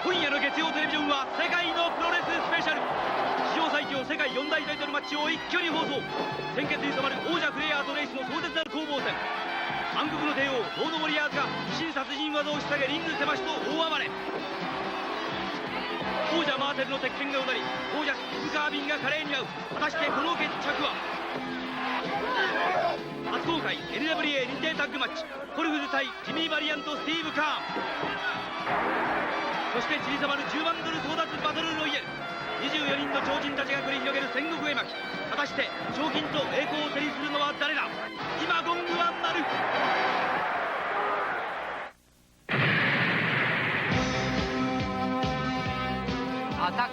今夜の月曜テレビジョンは世界のプロレススペシャル。史上最強世界4大タイトルマッチを一挙に放送。鮮血に染まる王者フレアとレイスの壮絶なる攻防戦。暗黒の帝王ロード・ウォリアーズが不審殺人技を引っ提げリング狭しと大暴れ。王者マーテルの鉄拳がうなり、王者スティーブ・カービンが華麗に合う。果たしてこの決着は。初公開 NWA 認定タッグマッチ、コルフズ対ジミー・バリアント・スティーブ・カーン。そして散りさまる10万ドル争奪バトルロイヤル。24人の超人たちが繰り広げる戦国絵巻。果たして賞金と栄光を手にするのは誰だ。今ゴングは鳴る。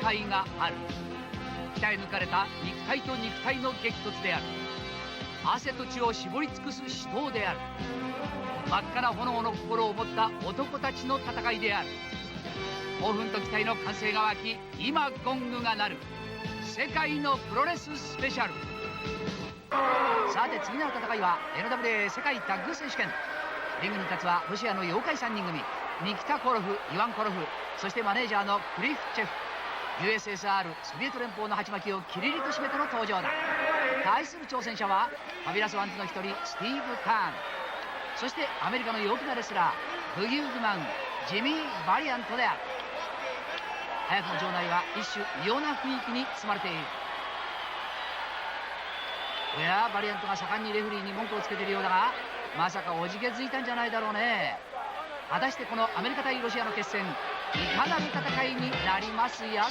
戦いがある。鍛え抜かれた肉体と肉体の激突である。汗と血を絞り尽くす死闘である。真っ赤な炎の心を持った男たちの戦いである。興奮と期待の歓声が沸き、今ゴングが鳴る。世界のプロレススペシャル。さて次なる戦いは NWA 世界タッグ選手権。リングに立つはロシアの妖怪3人組、ニキタ・コロフ、イワン・コロフ、そしてマネージャーのクリフ・チェフ。 USSR ソビエト連邦の鉢巻きをキリリと締めての登場だ。対する挑戦者はファビュラスワンズの一人スティーブ・カーン、そしてアメリカの陽気なレスラーブギウギマンジミー・バリアントである。早くも場内は一種異様な雰囲気に包まれている。おや、バリアントが盛んにレフェリーに文句をつけているようだが、まさかおじけづいたんじゃないだろうね。果たしてこのアメリカ対ロシアの決戦、いかなる戦いになりますやら。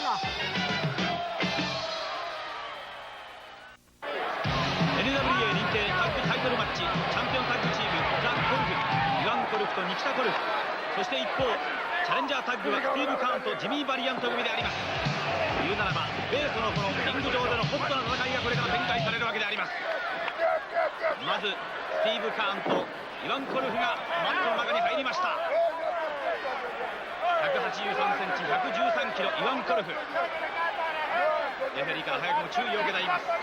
NWA 認定タッグタイトルマッチ、チャンピオンタッグチームザ・コルフ、イワン・コルフとニキタ・コルフ。そして一方チャレンジャータッグはスティーブ・カーンとジミー・バリアント組であります。言うならばベースのこのリング上でのホットな戦いがこれから展開されるわけであります。まずスティーブ・カーンとイワン・コルフがマットの中に入りました。183センチ113キロイワン・コルフ。レフェリーから早くも注意を受けています。長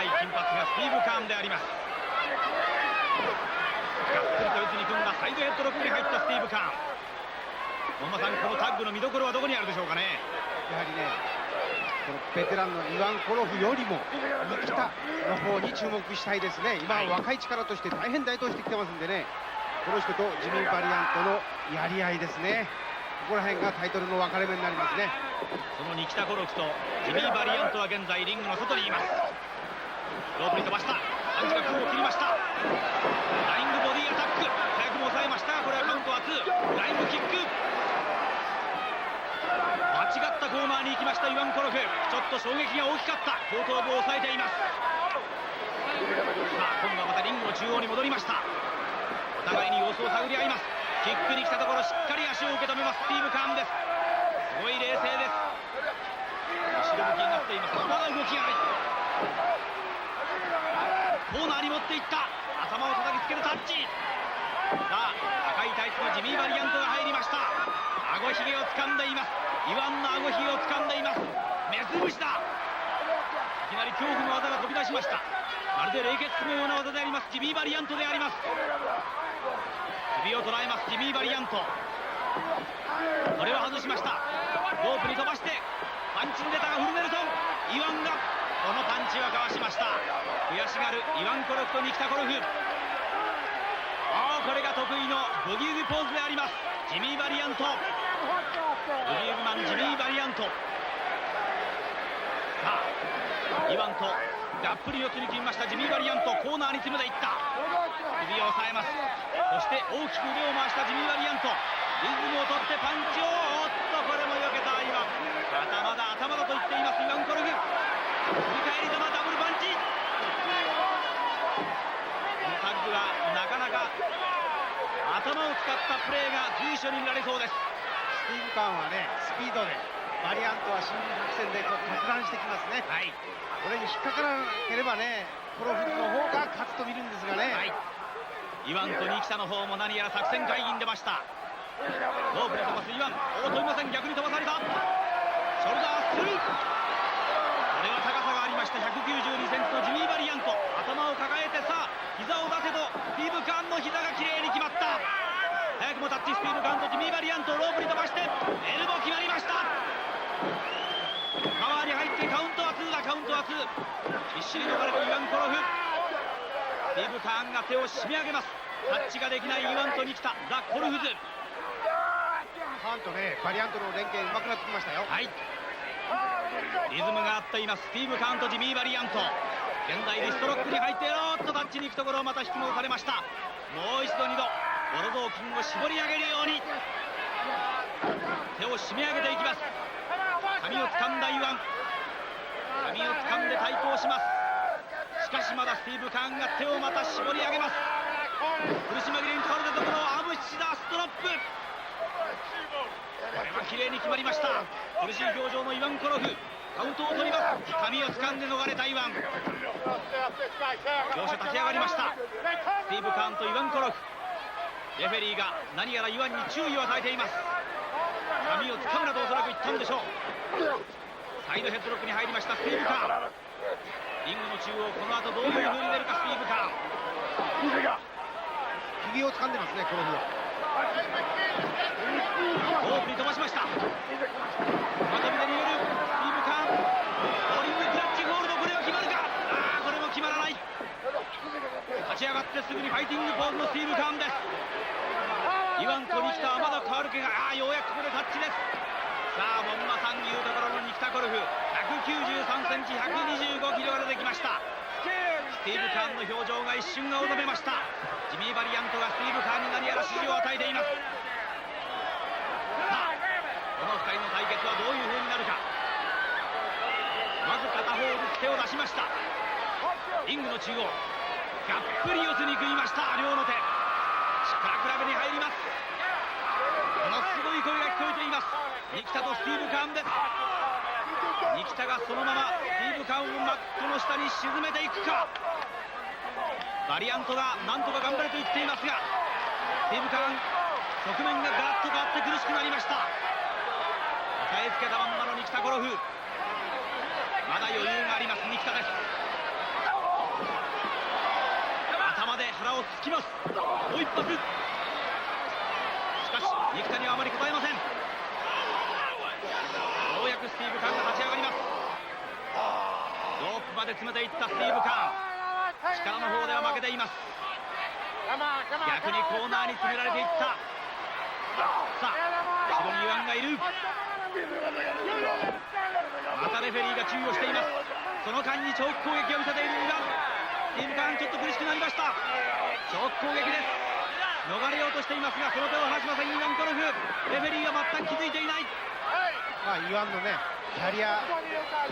い金髪がスティーブ・カーンであります。がっつりと四つに組んだサイドヘッドロックに入ったスティーブ・カーン。本間さん、このタッグの見どころはどこにあるでしょうかね。やはりね、このベテランのイワン・コロフよりもニキタの方に注目したいですね。今は若い力として大変台頭してきてますんでね、この人とジミー・バリアントのやり合いですね。ここら辺がタイトルの分かれ目になりますね。そのニキタ・コロフとジミー・バリアントは現在リングの外にいます。ロープに飛ばした。パンチが空を切りました。ライングボディアタック、早くも抑えましたが、これはカウントは2。ライングキック、間違ったコーナーに行きましたイワン・コロフ。ちょっと衝撃が大きかった。後頭部を抑えています。さあ今度はまたリングの中央に戻りました。お互いに様子を探り合います。キックに来たところしっかり足を受け止めますスティーブ・カーンです。すごい冷静です。後ろ向きになっています。まだ動きがない。コーナーに持っていった。頭を叩きつけるタッチ。さあ赤いタイツのジミー・バリアントが入りました。顎ひげを掴んでいます。イワンの顎ひげを掴んでいます。目つぶしだ。いきなり恐怖の技が飛び出しました。まるで冷血のような技でありますジミー・バリアントであります。首を捉えますジミー・バリアント。これは外しました。ロープに飛ばしてパンチに出たがフルネルソン。イワンがこのパンチをかわしました。悔しがるイワン・コロフとニキタ・コロフ。これが得意のブギウギポーズでありますジミー・バリアント。ブギウギマンジミー・バリアント。さあイワンとがっぷり四つに切りましたジミー・バリアント。コーナーに詰めていった。首を押さえます。そして大きく腕を回したジミー・バリアント。リズムを取ってパンチをこれも避けたイワン。頭だ頭だと言っていますイワン・コルフ。振り返り玉ダブルパンチ。このタッグはなかなか頭を使ったプレーが随所に見られそうです。スティーブ・カーンはね、スピードで、バリアントは心理作戦でこうか乱してきますね。はい、これに引っかからなければね、コロフの方が勝つと見るんですがね。はい、イワンとニキタの方も何やら作戦会議に出ました。ロープに飛ばすイワン。飛びません。逆に飛ばされた。ショルダースルー。これは高さがありました192センチのジミー・バリアント。頭を抱えて、さあ膝を出せとスティーブ・カーンの膝がきれいに決まった。早くもタッチ、スティーブ・カウント、ジミー・バリアント、ロープに飛ばしてエルボー決まりました。パワーに入ってカウントは2だ、カウントは2。必死に逃れるイワン・コロフ。スティーブ・カーンが手を締め上げます。タッチができないイワンとニキタ、ザ・コルフズ。カーンとねバリアントの連携うまくなってきましたよ。はい、リズムが合っています。スティーブ・カーンとジミー・バリアント、現在リストロックに入ってローッとタッチに行くところをまた引き戻されました。もう一度2度ボロ雑巾を絞り上げるように手を締め上げていきます。髪を掴んだイワン、髪を掴んで対抗します。しかしまだスティーブ・カーンが手をまた絞り上げます。苦し紛れに倒れたところをアブシダーストラップ、これは綺麗に決まりました。苦しい表情のイワン・コロフ、カウントを取ります。髪を掴んで逃れたイワン、両者立ち上がりました。スティーブ・カーンとイワン・コロフ、レフェリーが何やらイワンに注意を与えています。髪を掴むなとおそらく言ったんでしょう。サイドヘッドロックに入りましたスティーブ・カーン。リングの中央、この後どういう風に出るかスティーブ・カーン。首を掴んでますねコロフは。ロープに飛ばしました。まとめで逃げるスティーブ・カーン、ローリングクラッチホールド、これは決まるか。これも決まらない。立ち上がってすぐにファイティングポーズのスティーブ・カーンです。イワンとニキタはまだ変わる気が、ようやくここでタッチです。さあ門馬さんいうところのニキタ・コルフ、193センチ、125キロが出てきました。スティーブ・カーンの表情が一瞬青ざめました。ジミー・バリアントがスティーブ・カーンに何やら指示を与えています。さあこの2人の対決はどういう風になるか。まず片方ずつ手を出しました。リングの中央、がっぷり四つに食いました。両の手、力比べに入ります。ものすごい声が聞こえています。ニキタとスティーブ・カーンです。ニキタがそのままスティーブ・カーンをマットの下に沈めていくか。バリアントがなんとか頑張れと言っていますが、スティーブ・カーン側面がガラッと変わって苦しくなりました。押さえつけたまんまのニキタ・コロフ、まだ余裕がありますニキタです。頭で腹を突きます。もう一発。しかしニキタにはあまり応えません。ようやくスティーブ・カーンが立ち上がります。ロープまで詰めていったスティーブ・カーン、力の方では負けています。逆にコーナーに詰められていった。さあ後ろにイワンがいる。またレフェリーが注意をしています。その間にチョーク攻撃を見せているイワン。スティーブ・カーンちょっと苦しくなりました。チョーク攻撃です。逃れようとしていますがその手を離しませんイワン・コルフ。レフェリーは全く気づいていない。イワンのねキャリア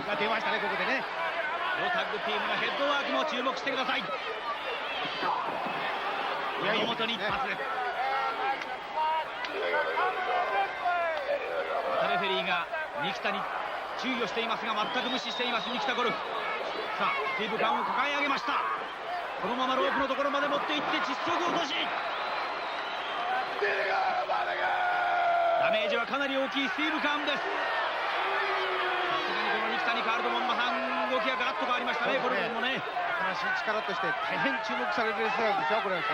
が出ましたねここでね。両タッグチームのヘッドワークも注目してください。胸元に一発です。またレフェリーがニキタに注意をしていますが全く無視していますニキタ・コルフ。さあスティーブ・カーンを抱え上げました。このままロープのところまで持っていって窒息落とし。ダメージはかなり大きいスティーブ・カーンです。さすがにこのニキタに変わると門馬さん動きがガラッと変わりましたね。コルフもね新しい力として大変注目されるレスラーですよこれは。去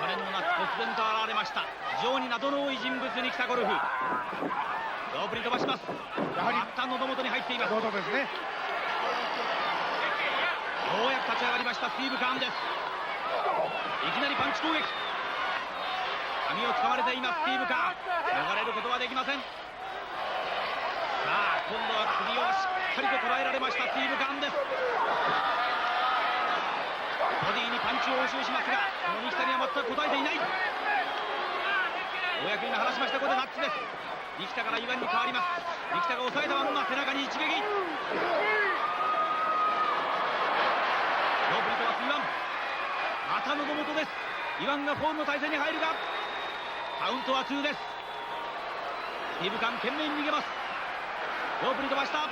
年の夏突然と現れました。非常に謎の多い人物に来たゴルフ。ロープに飛ばします。やはりまた喉元に入っています。そうですね。ようやく立ち上がりましたスティーブ・カーンです。いきなりパンチ攻撃。髪を掴まれていますスティーブ・カーン。逃れることはできません。さあ今度は首をしっかりと捉えられましたスティーブ・カーンです。ボディにパンチを応酬しますがこのニキタには全く応えていない。公に話しました。ここでタッチです。ニキタからイワンに変わります。ニキタが抑えたまま背中に一撃。ロープに飛ばすイワン。また喉元です。イワンがフォームの体勢に入るがカウントは2です。スティーブ・カーン懸命に逃げます。ロープに飛ばした。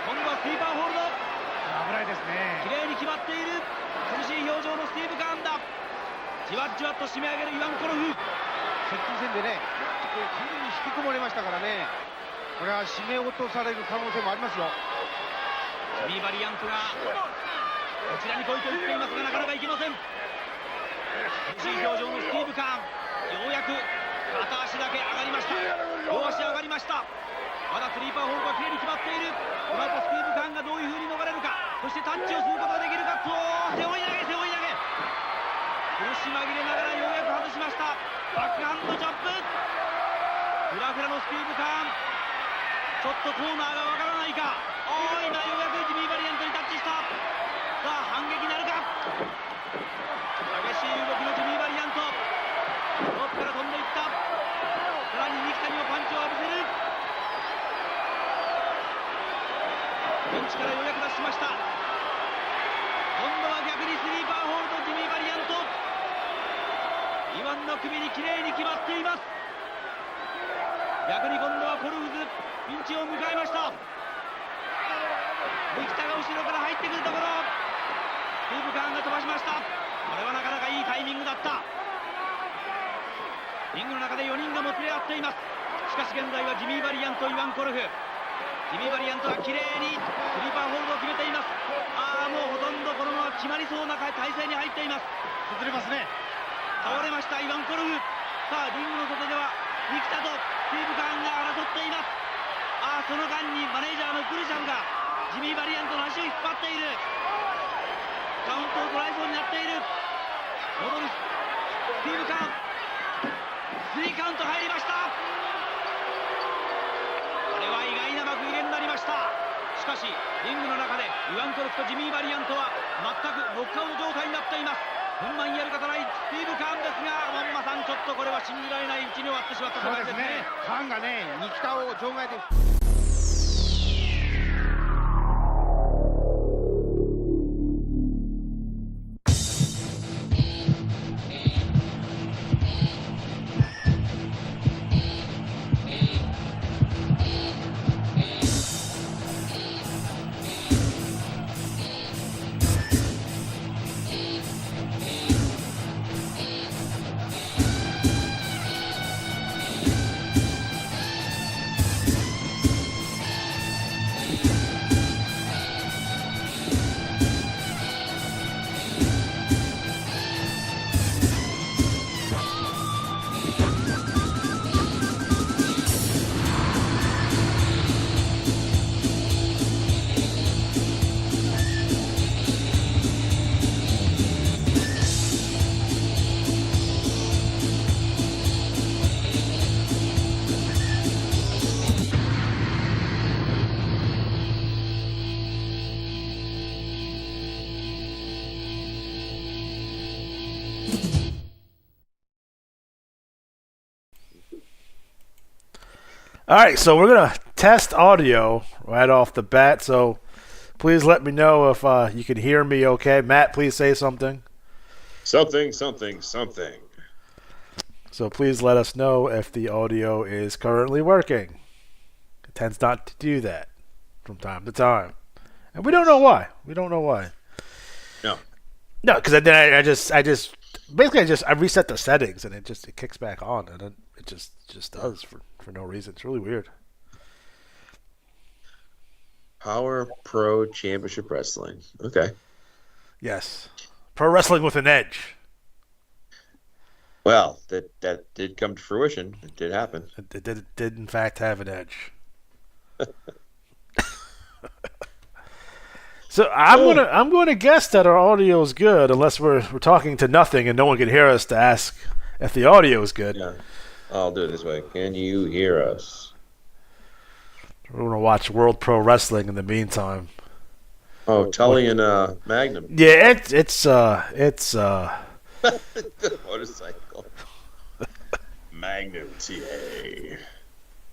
今度はスイーパーホールド。危ないですね。綺麗に決まっている。苦しい表情のスティーブ・カーンだ。じわじわっと締め上げるイワン・コロフ。接近戦でね完全に引き込まれましたからね。これは締め落とされる可能性もありますよ。ジミー・バリアントがこちらに来いと言っていますがなかなかいけません。苦しい表情のスティーブ・カーン。ようやくく片足だけ上がりました。両足上がりました。まだスリーパーホールドはきれいに決まっている。この後スティーブ・カーンがどういう風に逃れるか、そしてタッチをすることができるか。背負い投げ、背負い投げ、苦し紛れながらようやく外しました。バックハンドチョップ、フラフラのスティーブ・カーン、ちょっとコーナーがわからないか。今ようやくジミー・バリアントにタッチした。さあ反撃なるか。激しい動きのジミー・バリアント、ロープから飛んでいった。さらに三木谷もパンチを浴びせる。ベンチからようやく出しました。今度は逆にスリーパーホールド、ジミー・バリアント、イワンの首にきれいに決まっています。逆に今度はコルフズピンチを迎えました。三木田が後ろから入ってくるところ、スティーブ・カーンが飛ばしました。これはなかなかいいタイミングだった。リングの中で4人がもつれ合っています。しかし現在はジミー・バリアント、イワン・コルフ。ジミー・バリアントはきれいにスリーパーホールドを決めています。もうほとんどこのまま決まりそうな体勢に入っています。崩れますね。倒れましたイワン・コルフ。さあリングの外では三木田とスティーブ・カーンが争っています。その間にマネージャーのクルシャムがジミー・バリアントの足を引っ張っている。カウントを取られそうになっている。戻るスティーブ・カーン、3カウント入りました。これは意外な幕入れになりました。しかしリングの中でイワン・コルフとジミー・バリアントは全くノックアウト状態になっています。本番やる方ないスティーブ・カーンですが、門馬さん、ちょっとこれは信じられないうちに終わってしまったそう形ですね。カーンがね、三木田を場外で。All right, so we're gonna test audio right off the bat. So please let me know if you can hear me. Okay, Matt, please say something. Something. So please let us know if the audio is currently working. It tends not to do that from time to time, and we don't know why. No, because then I just reset the settings and it kicks back on, and then it just does for no reason. It's really weird. Power Pro Championship Wrestling. Okay. Yes, pro wrestling with an edge. Well, that did come to fruition. It did happen. It did in fact have an edge. So I'm gonna guess that our audio is good, unless we're talking to nothing and no one can hear us to ask if the audio is good. Yeah. I'll do it this way. Can you hear us? We're gonna watch World Pro Wrestling in the meantime. Oh, Tully and Magnum. Yeah, it's motorcycle. Magnum TA.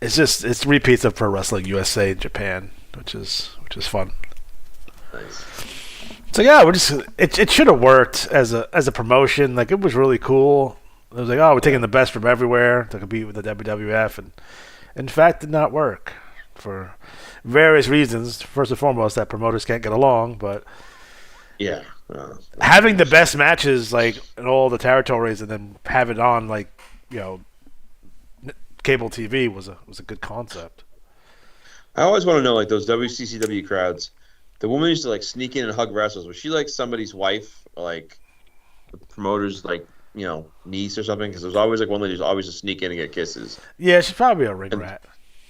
It's repeats of Pro Wrestling USA in Japan, which is fun. Nice. So yeah, it should have worked as a promotion. Like, it was really cool. It was like, oh, we're taking the best from everywhere to compete with the WWF, and in fact did not work for various reasons. First and foremost, that promoters can't get along, but yeah, having the best matches like in all the territories and then have it on like, cable TV was a good concept. I always want to know, like, those WCCW crowds. The woman used to like sneak in and hug wrestlers. Was she like somebody's wife? Or, like, the promoters like niece or something? Because there's always like one lady who's always just sneak in and get kisses, Yeah, she's probably a ring rat.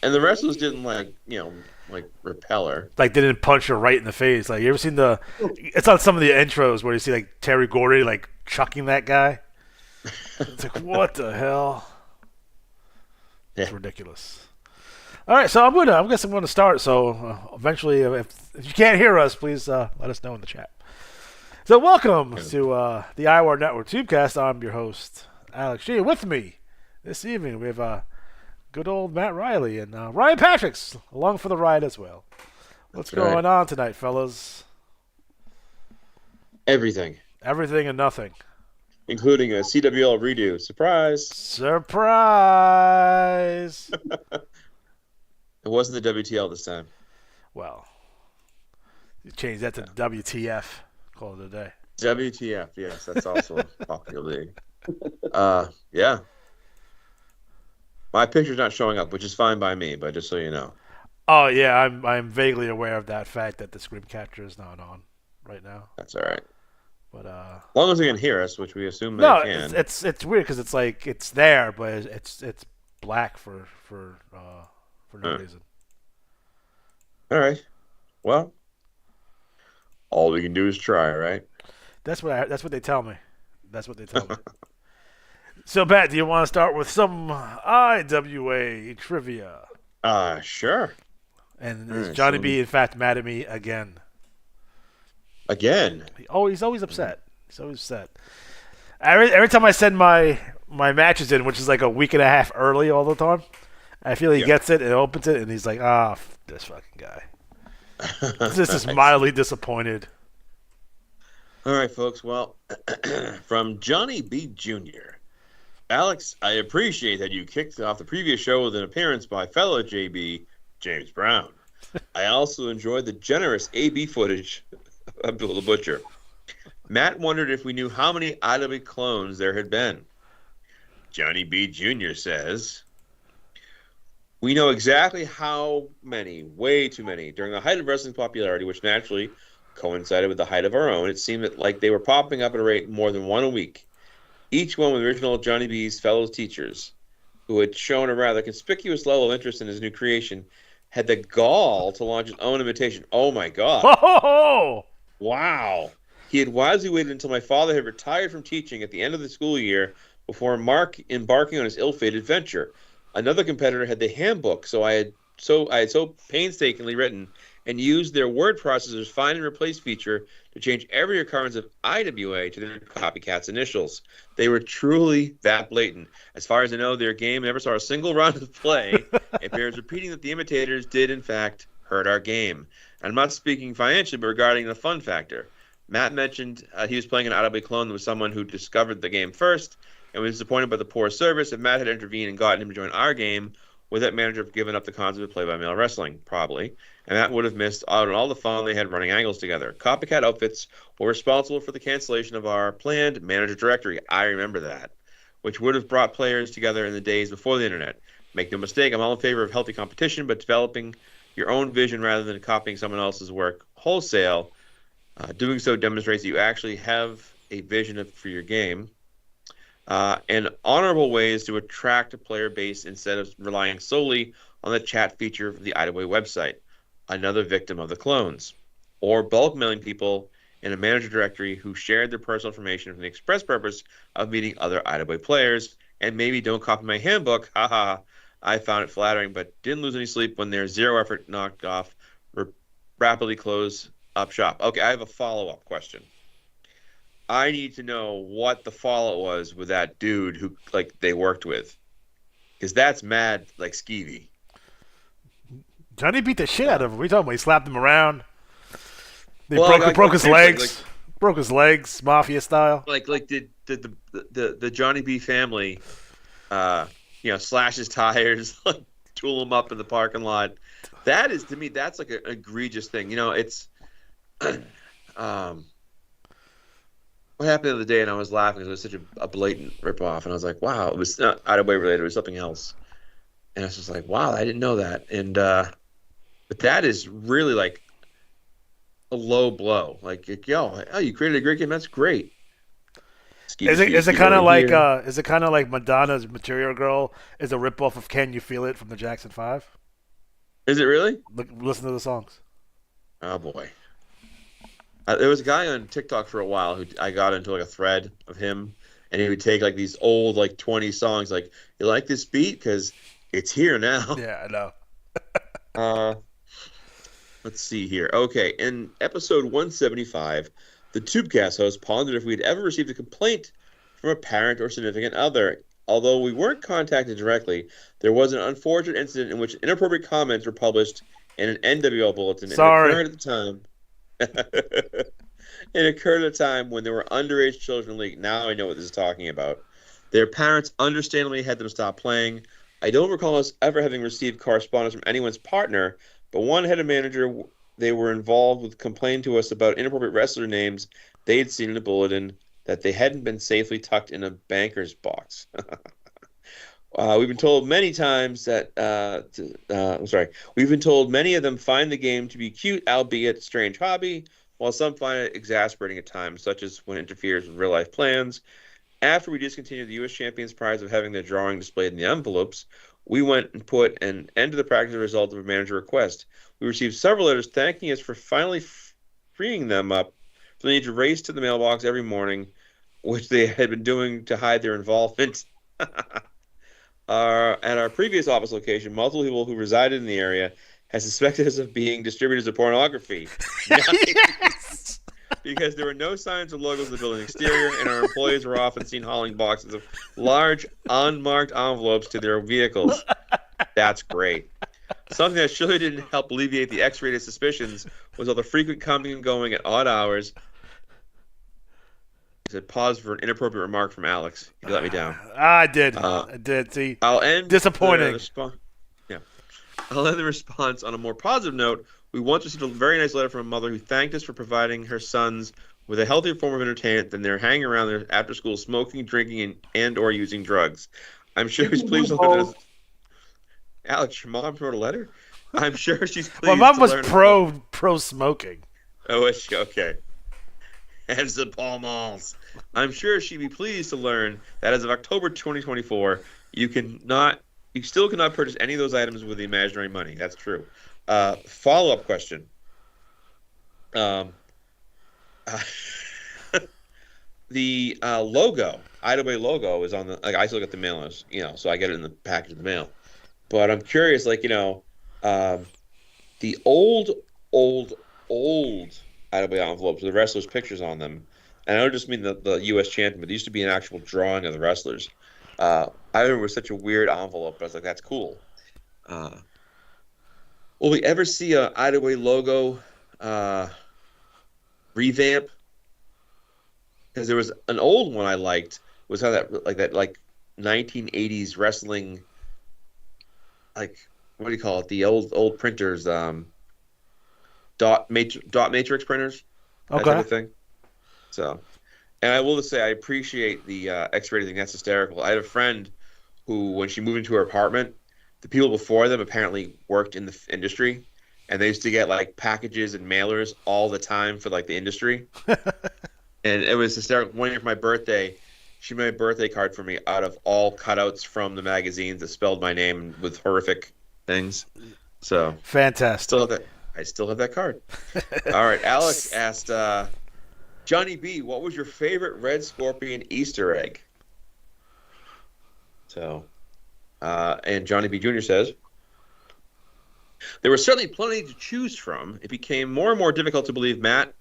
and the wrestlers didn't repel her. Like they didn't punch her right in the face. Like you ever seen it's on some of the intros where you see like Terry Gordy like chucking that guy. It's like what the hell? It's Yeah. ridiculous. All right, so I guess I'm gonna start. So eventually, if you can't hear us, please let us know in the chat. So welcome to the Iowa Network Tubecast. I'm your host Alex G. With me this evening we have good old Matt Riley and Ryan Patrick's along for the ride as well. What's That's right. going on tonight, fellas? Everything, Everything and nothing. including a CWL redo. Surprise! Surprise! It wasn't the WTL this time. Well, you change that to WTF. Call it a day. WTF? Yes, that's also a popular league. Yeah. My picture's not showing up, which is fine by me, but just so you know. Oh yeah, I'm vaguely aware of that fact that the screen capture is not on right now. That's all right. But As long as they can hear us, which we assume they no, can. it's weird because it's like it's there, but it's black for no reason. All right. Well, all we can do is try, right? That's what they tell me. That's what they tell me. So, Pat, do you want to start with some IWA trivia? Sure. And All is right, Johnny so- B in fact mad at me again? Again. He's always upset. He's always upset. Every time I send my matches in, which is like a week and a half early all the time, I feel he gets it and opens it, and he's like, this fucking guy. He's just mildly disappointed. All right, folks. Well, from Johnny B. Jr. Alex, I appreciate that you kicked off the previous show with an appearance by fellow JB, James Brown. I also enjoyed the generous AB footage of Bill the Butcher. Matt wondered if we knew how many IW clones there had been. Johnny B. Jr. says, we know exactly how many, way too many. During the height of wrestling's popularity, which naturally coincided with the height of our own, it seemed that like they were popping up at a rate more than one a week. Each one with original Johnny B's fellow teachers, who had shown a rather conspicuous level of interest in his new creation, had the gall to launch his own imitation. Oh my God. Oh! Wow. He had wisely waited until my father had retired from teaching at the end of the school year before embarking on his ill-fated venture. Another competitor had the handbook, so I had so painstakingly written and used their word processor's find and replace feature to change every occurrence of IWA to their copycat's initials. They were truly that blatant. As far as I know, their game never saw a single round of play. It bears repeating that the imitators did, in fact, hurt our game. I'm not speaking financially, but regarding the fun factor. Matt mentioned he was playing an IWA clone with someone who discovered the game first and was disappointed by the poor service. If Matt had intervened and gotten him to join our game, would that manager have given up the concept of play-by-mail wrestling? Probably. And Matt would have missed out on all the fun they had running angles together. Copycat Outfits were responsible for the cancellation of our planned manager directory. I remember that. Which would have brought players together in the days before the internet. Make no mistake, I'm all in favor of healthy competition, but developing your own vision rather than copying someone else's work wholesale. Doing so demonstrates that you actually have a vision for your game. And honorable ways to attract a player base instead of relying solely on the chat feature of the IWA website. Another victim of the clones. Or bulk mailing people in a manager directory who shared their personal information for the express purpose of meeting other IWA players. And maybe don't copy my handbook. Haha. I found it flattering, but didn't lose any sleep when their zero effort knocked off rapidly close up shop. Okay, I have a follow-up question. I need to know what the fallout was with that dude who they worked with, because that's mad skeevy. Johnny beat the shit out of him. What are you talking about? He slapped him around. They Well, broke his seriously, legs. Broke his legs, mafia style. Did the Johnny B family, slash his tires, tool him up in the parking lot? That is, to me, that's like an egregious thing. It's what happened the other day, and I was laughing because it was such a blatant ripoff, and I was like, wow, it was not IWA related, it was something else. And I was just like, wow, I didn't know that. And but that is really a low blow. You created a great game, that's great. Is it kind of like Madonna's Material Girl is a ripoff of Can You Feel It from the Jackson 5? Is it really? Listen to the songs. Oh boy. There was a guy on TikTok for a while who I got into like a thread of him, and he would take like these old like 20 songs, like, you like this beat because it's here now. Yeah, I know. Let's see here. Okay, in episode 175, the Tubecast host pondered if we'd ever received a complaint from a parent or significant other. Although we weren't contacted directly, there was an unfortunate incident in which inappropriate comments were published in an NWL bulletin. Sorry. And it occurred at the time. It occurred at a time when there were underage children in the league. Now I know what this is talking about. Their parents understandably had them stop playing. I don't recall us ever having received correspondence from anyone's partner, but one head of manager they were involved with complained to us about inappropriate wrestler names they had seen in a bulletin that they hadn't been safely tucked in a banker's box. We've been told many times that we've been told many of them find the game to be cute, albeit strange hobby, while some find it exasperating at times, such as when it interferes with real-life plans. After we discontinued the U.S. Champions Prize of having their drawing displayed in the envelopes, we went and put an end to the practice as a result of a manager request. We received several letters thanking us for finally freeing them up from the need to race to the mailbox every morning, which they had been doing to hide their involvement. At our previous office location, multiple people who resided in the area had suspected us of being distributors of pornography. Yes! Because there were no signs or logos of the building exterior, and our employees were often seen hauling boxes of large, unmarked envelopes to their vehicles. That's great. Something that surely didn't help alleviate the X-rated suspicions was all the frequent coming and going at odd hours. I said, pause for an inappropriate remark from Alex. You let me down. I did. I did. See, I'll end disappointing. I'll end the response on a more positive note. We once received a very nice letter from a mother who thanked us for providing her sons with a healthier form of entertainment than their hanging around there after school, smoking, drinking, and or using drugs. I'm sure he's pleased to learn that. Alex, your mom wrote a letter? I'm sure she's pleased. My mom was to learn pro smoking. Oh, was she? Okay. As the Pall Malls. I'm sure she'd be pleased to learn that as of October 2024, you still cannot purchase any of those items with the imaginary money. That's true. Follow-up question. The logo, Ida Bay logo, is on the. Like, I still get the mailers, so I get it in the package of the mail. But I'm curious, the old Ida Bay envelopes with the wrestlers' pictures on them. And I don't just mean the U.S. champion, but there used to be an actual drawing of the wrestlers. I remember it was such a weird envelope, but I was like, that's cool. Will we ever see a Ida Bay logo revamp? Because there was an old one I liked, was how that 1980s wrestling, what do you call it? The old printers, dot matrix printers, that type of thing. So, and I will just say I appreciate the X-rated thing. That's hysterical. I had a friend who, when she moved into her apartment, the people before them apparently worked in the industry, and they used to get packages and mailers all the time for the industry. And it was hysterical. One year for my birthday, she made a birthday card for me out of all cutouts from the magazines that spelled my name with horrific things. So fantastic. I still have that card. All right, Alex asked Johnny B, what was your favorite Red Scorpion Easter egg? So, and Johnny B Jr. says, there was certainly plenty to choose from. It became more and more difficult to believe Matt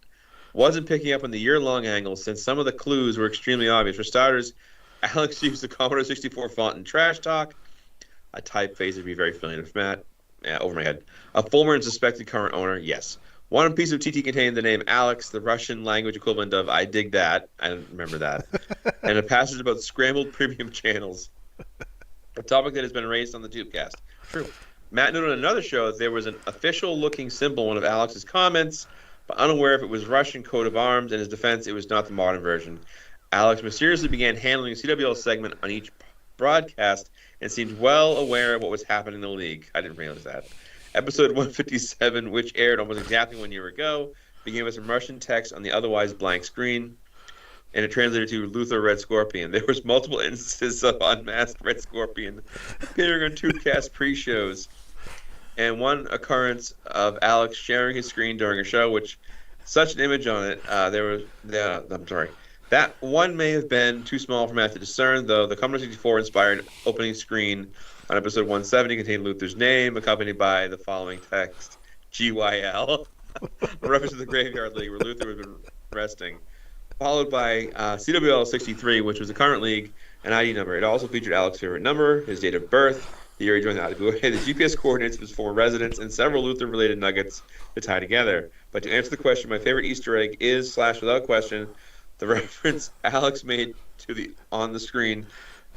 wasn't picking up on the year-long angles since some of the clues were extremely obvious. For starters, Alex used the Commodore 64 font in Trash Talk. A typeface would be very familiar to Matt. Yeah, over my head. A former and suspected current owner, yes. One piece of TT contained the name Alex, the Russian language equivalent of I dig that. I don't remember that. And a passage about scrambled premium channels. A topic that has been raised on the Tubecast. True. Matt noted on another show that there was an official-looking symbol in one of Alex's comments, but unaware if it was Russian coat of arms. In his defense, it was not the modern version. Alex mysteriously began handling a CWL segment on each broadcast and seemed well aware of what was happening in the league. I didn't realize that. Episode 157, which aired almost exactly 1 year ago, began with some Russian text on the otherwise blank screen. and it translated to Luther Red Scorpion. There was multiple instances of unmasked Red Scorpion appearing on Tubecast pre-shows, and one occurrence of Alex sharing his screen during a show, which such an image on it. I'm sorry. That one may have been too small for Matt to discern, though the Commodore 64 inspired opening screen on episode 170 contained Luther's name, accompanied by the following text: GYL, a reference to the Graveyard League where Luther had been resting, followed by CWL 63, which was the current league, an ID number. It also featured Alex's favorite number, his date of birth, the year he joined the IWA, the GPS coordinates of his former residence, and several Luther-related nuggets to tie together. But to answer the question, my favorite Easter egg is, without question, the reference Alex made on the screen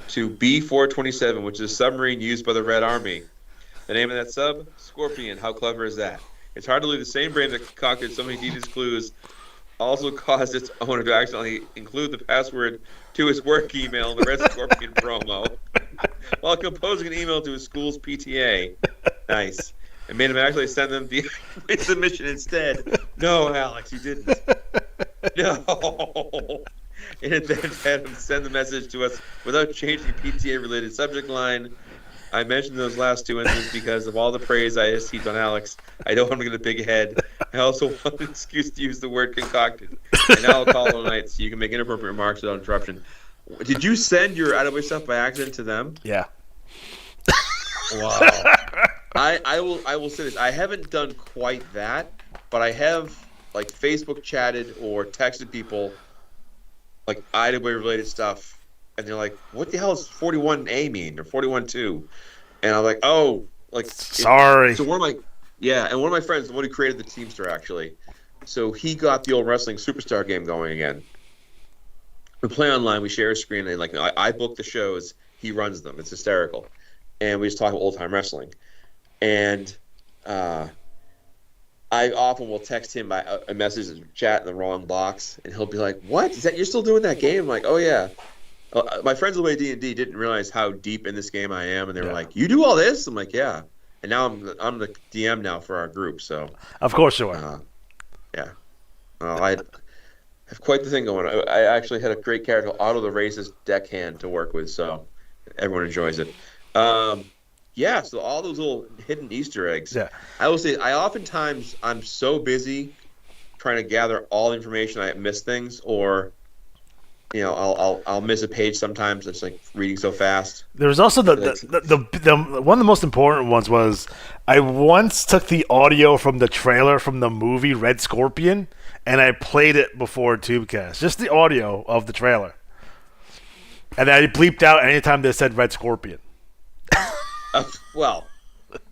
to B-427, which is a submarine used by the Red Army. The name of that sub? Scorpion. How clever is that? It's hard to believe the same brain that concocted so many devious clues also caused its owner to accidentally include the password to his work email, the Red Scorpion promo, while composing an email to his school's PTA. Nice. And made him actually send them the submission instead. No, Alex, you didn't. No. And it then had him send the message to us without changing the PTA-related subject line. I mentioned those last two instances because of all the praise I just heaped on Alex. I don't want to get a big head. I also want an excuse to use the word concocted. And now I'll call it a night so you can make inappropriate remarks without interruption. Did you send your out of way stuff by accident to them? Yeah. Wow. I will say this. I haven't done quite that, but I have like Facebook chatted or texted people like IWA related stuff, and they're like, "What the hell does 41A mean or 41-2?" And I'm like, "Oh, like sorry." So one of my friends, the one who created the Teamster actually, so he got the old wrestling superstar game going again. We play online, we share a screen, and like I book the shows, he runs them. It's hysterical, and we just talk about old time wrestling. And I often will text him a message in chat in the wrong box, and he'll be like, "What? Is that you're still doing that game?" I'm like, "Oh yeah." My friends away D&D didn't realize how deep in this game I am, and they were like, "You do all this?" I'm like, "Yeah." And now I'm the DM now for our group, so. Of course you are. Yeah. Well, I have quite the thing going. I actually had a great character, Otto the Racist Deckhand, to work with, so everyone enjoys it. Yeah, so all those little hidden Easter eggs. Yeah. I will say, I'm so busy trying to gather all the information, I miss things, or I'll miss a page sometimes. It's like reading so fast. There was also the one of the most important ones was I once took the audio from the trailer from the movie Red Scorpion and I played it before Tubecast, just the audio of the trailer, and I bleeped out anytime they said Red Scorpion. Well,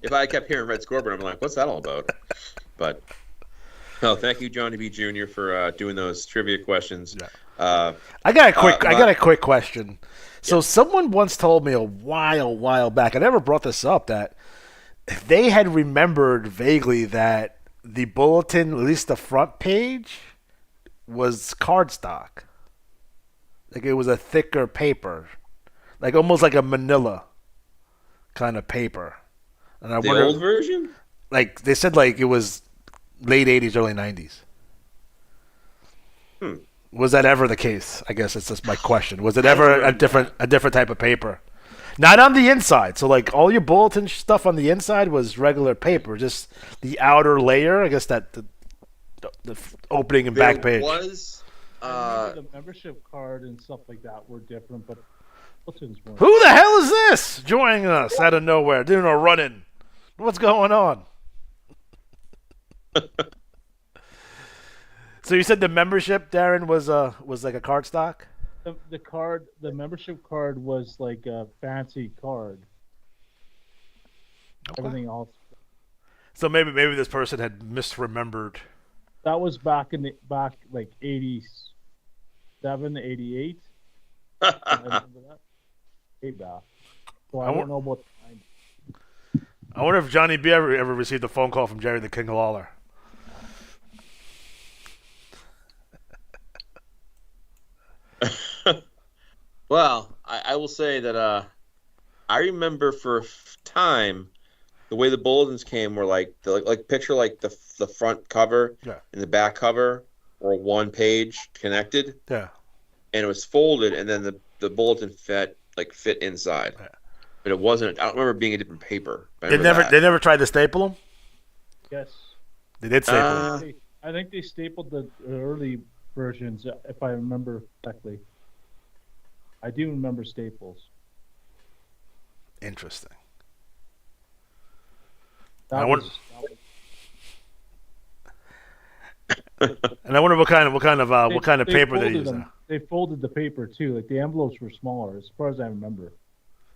if I kept hearing Red Scorpion, I'm like, what's that all about? But no, thank you, Johnny B. Jr. for doing those trivia questions. Yeah. I got a quick question. So someone once told me a while back, I never brought this up, that they had remembered vaguely that the bulletin, at least the front page, was cardstock. Like it was a thicker paper, like almost like a manila kind of paper. And I wonder, old version? Like they said, like it was late 80s, early 90s. Was that ever the case? I guess it's just my question. Was it ever a different type of paper? Not on the inside. So like all your bulletin stuff on the inside was regular paper, just the outer layer. I guess that the opening and back page. Was the membership card and stuff like that were different, but bulletins weren't. Who the hell is this joining us out of nowhere, doing a run-in? What's going on? So you said the membership, Darren, was like a cardstock? The membership card was like a fancy card. Okay. Everything else. So maybe this person had misremembered. That was back like 87, 88. I remember that. Way back. So I don't know about the time. I wonder if Johnny B ever received a phone call from Jerry the King Lawler. Well, I will say that I remember for a time the way the bulletins came were like picture like the front cover and the back cover were one page connected. Yeah. and it was folded, and then the bulletin fit inside. Yeah. But it wasn't. I don't remember it being a different paper. I They remember never that. they never tried to staple them. Yes. They did staple 'em. I think they stapled the early versions, if I remember correctly. I do remember staples. Interesting. That I wonder- was- And I wonder what kind of they paper they folded use. them. They folded the paper too. Like the envelopes were smaller, as far as I remember.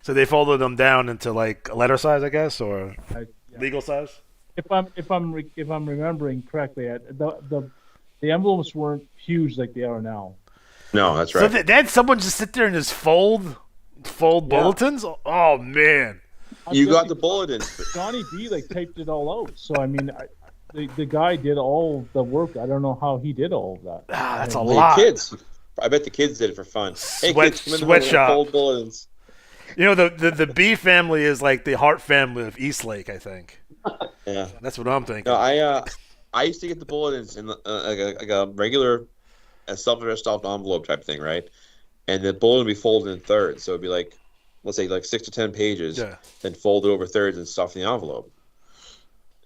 So they folded them down into like a letter size, I guess, or Yeah. legal size. If I'm remembering correctly, the envelopes weren't huge like they are now. No, that's So right. they had someone just sit there and just fold bulletins. Oh man. You got I'm the bulletins. Johnny B typed it all out. So I mean, the guy did all the work. I don't know how he did all of that. Ah, that's a Hey, lot. kids. I bet the kids did it for fun. Hey, kids, come in the room, Sweatshop. fold bulletins. You know, the B family is like the Hart family of Eastlake, I think. Yeah. That's what I'm thinking. No, I used to get the bulletins in like a regular self-addressed envelope type thing, right? And the bulletin would be folded in thirds, so it'd be like, let's say, like 6 to 10 pages, Yeah. then folded over thirds and stuff in the envelope.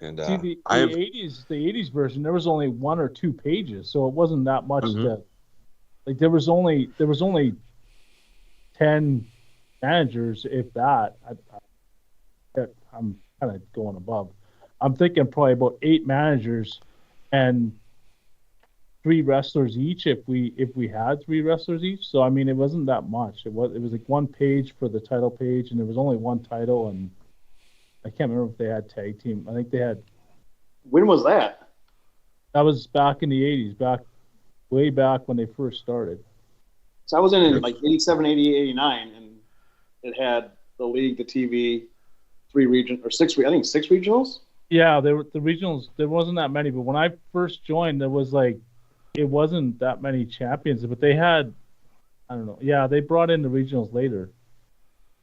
And See, the I am 80s version, there was only 1 or 2 pages, so it wasn't that much. Mhm. There was only 10 managers, if that. I'm kind of going above. I'm thinking probably about 8 managers and 3 wrestlers each, if we had 3 wrestlers each. So I mean, it wasn't that much. It was like 1 page for the title page, and there was only 1 title, and I can't remember if they had tag team. I think they had. When was that? That was back in the 80s, way back when they first started. So I was in like 87, 88, 89, and it had the league, the TV, 3 region or 6. I think 6 regionals. Yeah, there were the regionals. There wasn't that many, but when I first joined, there was it wasn't that many champions, but they had, I don't know. Yeah, they brought in the regionals later.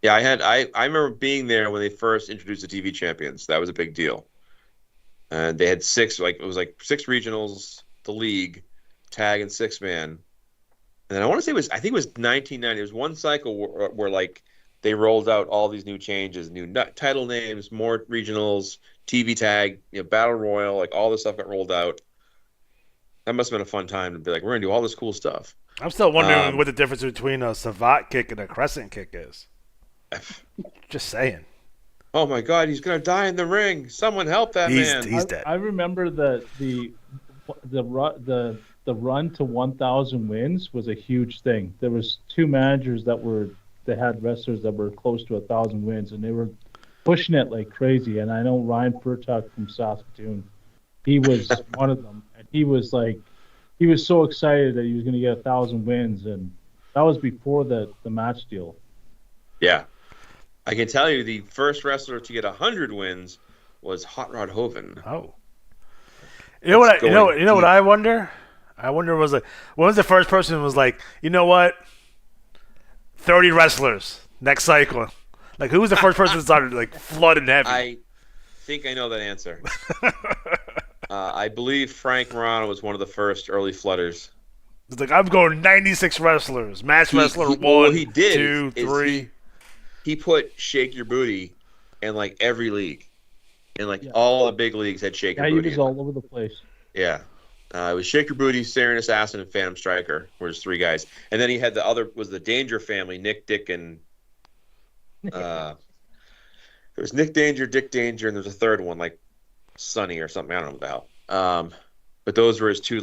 Yeah, I remember being there when they first introduced the TV champions. That was a big deal. And they had 6, it was 6 regionals, the league, tag, and 6-man. And then I want to say I think it was 1990. It was one cycle where they rolled out all these new changes, new title names, more regionals, TV tag, battle royal, all this stuff got rolled out. That must have been a fun time to be like, we're gonna do all this cool stuff. I'm still wondering what the difference between a savate kick and a crescent kick is. Just saying. Oh my God, he's gonna die in the ring! Someone help that man! He's dead. I remember the run to 1,000 wins was a huge thing. There was 2 managers that had wrestlers that were close to 1,000 wins, and they were pushing it like crazy. And I know Ryan Furtuck from Saskatoon, he was one of them, and he was so excited that he was going to get 1,000 wins, and that was before the match deal. Yeah, I can tell you the first wrestler to get 100 wins was Hot Rod Hoven. Oh. You know what? You know what I wonder? I wonder when was the first person who was like, you know what? 30 wrestlers next cycle. Who was the first person that started flooding heavy? I think I know that answer. I believe Frank Morano was one of the first early flooders. It's I'm going 96 wrestlers. Match wrestler 1, he did 2, is 3. He put Shake Your Booty in every league. And all the big leagues had Shake Your Yeah, Booty. he was all over the place. Yeah. It was Shake Your Booty, Syrian Assassin, and Phantom Striker were his 3 guys. And then he had the Danger family, Nick, Dick, and there was Nick Danger, Dick Danger, and there's a third one, Sonny or something. I don't know what the hell. But those were his 2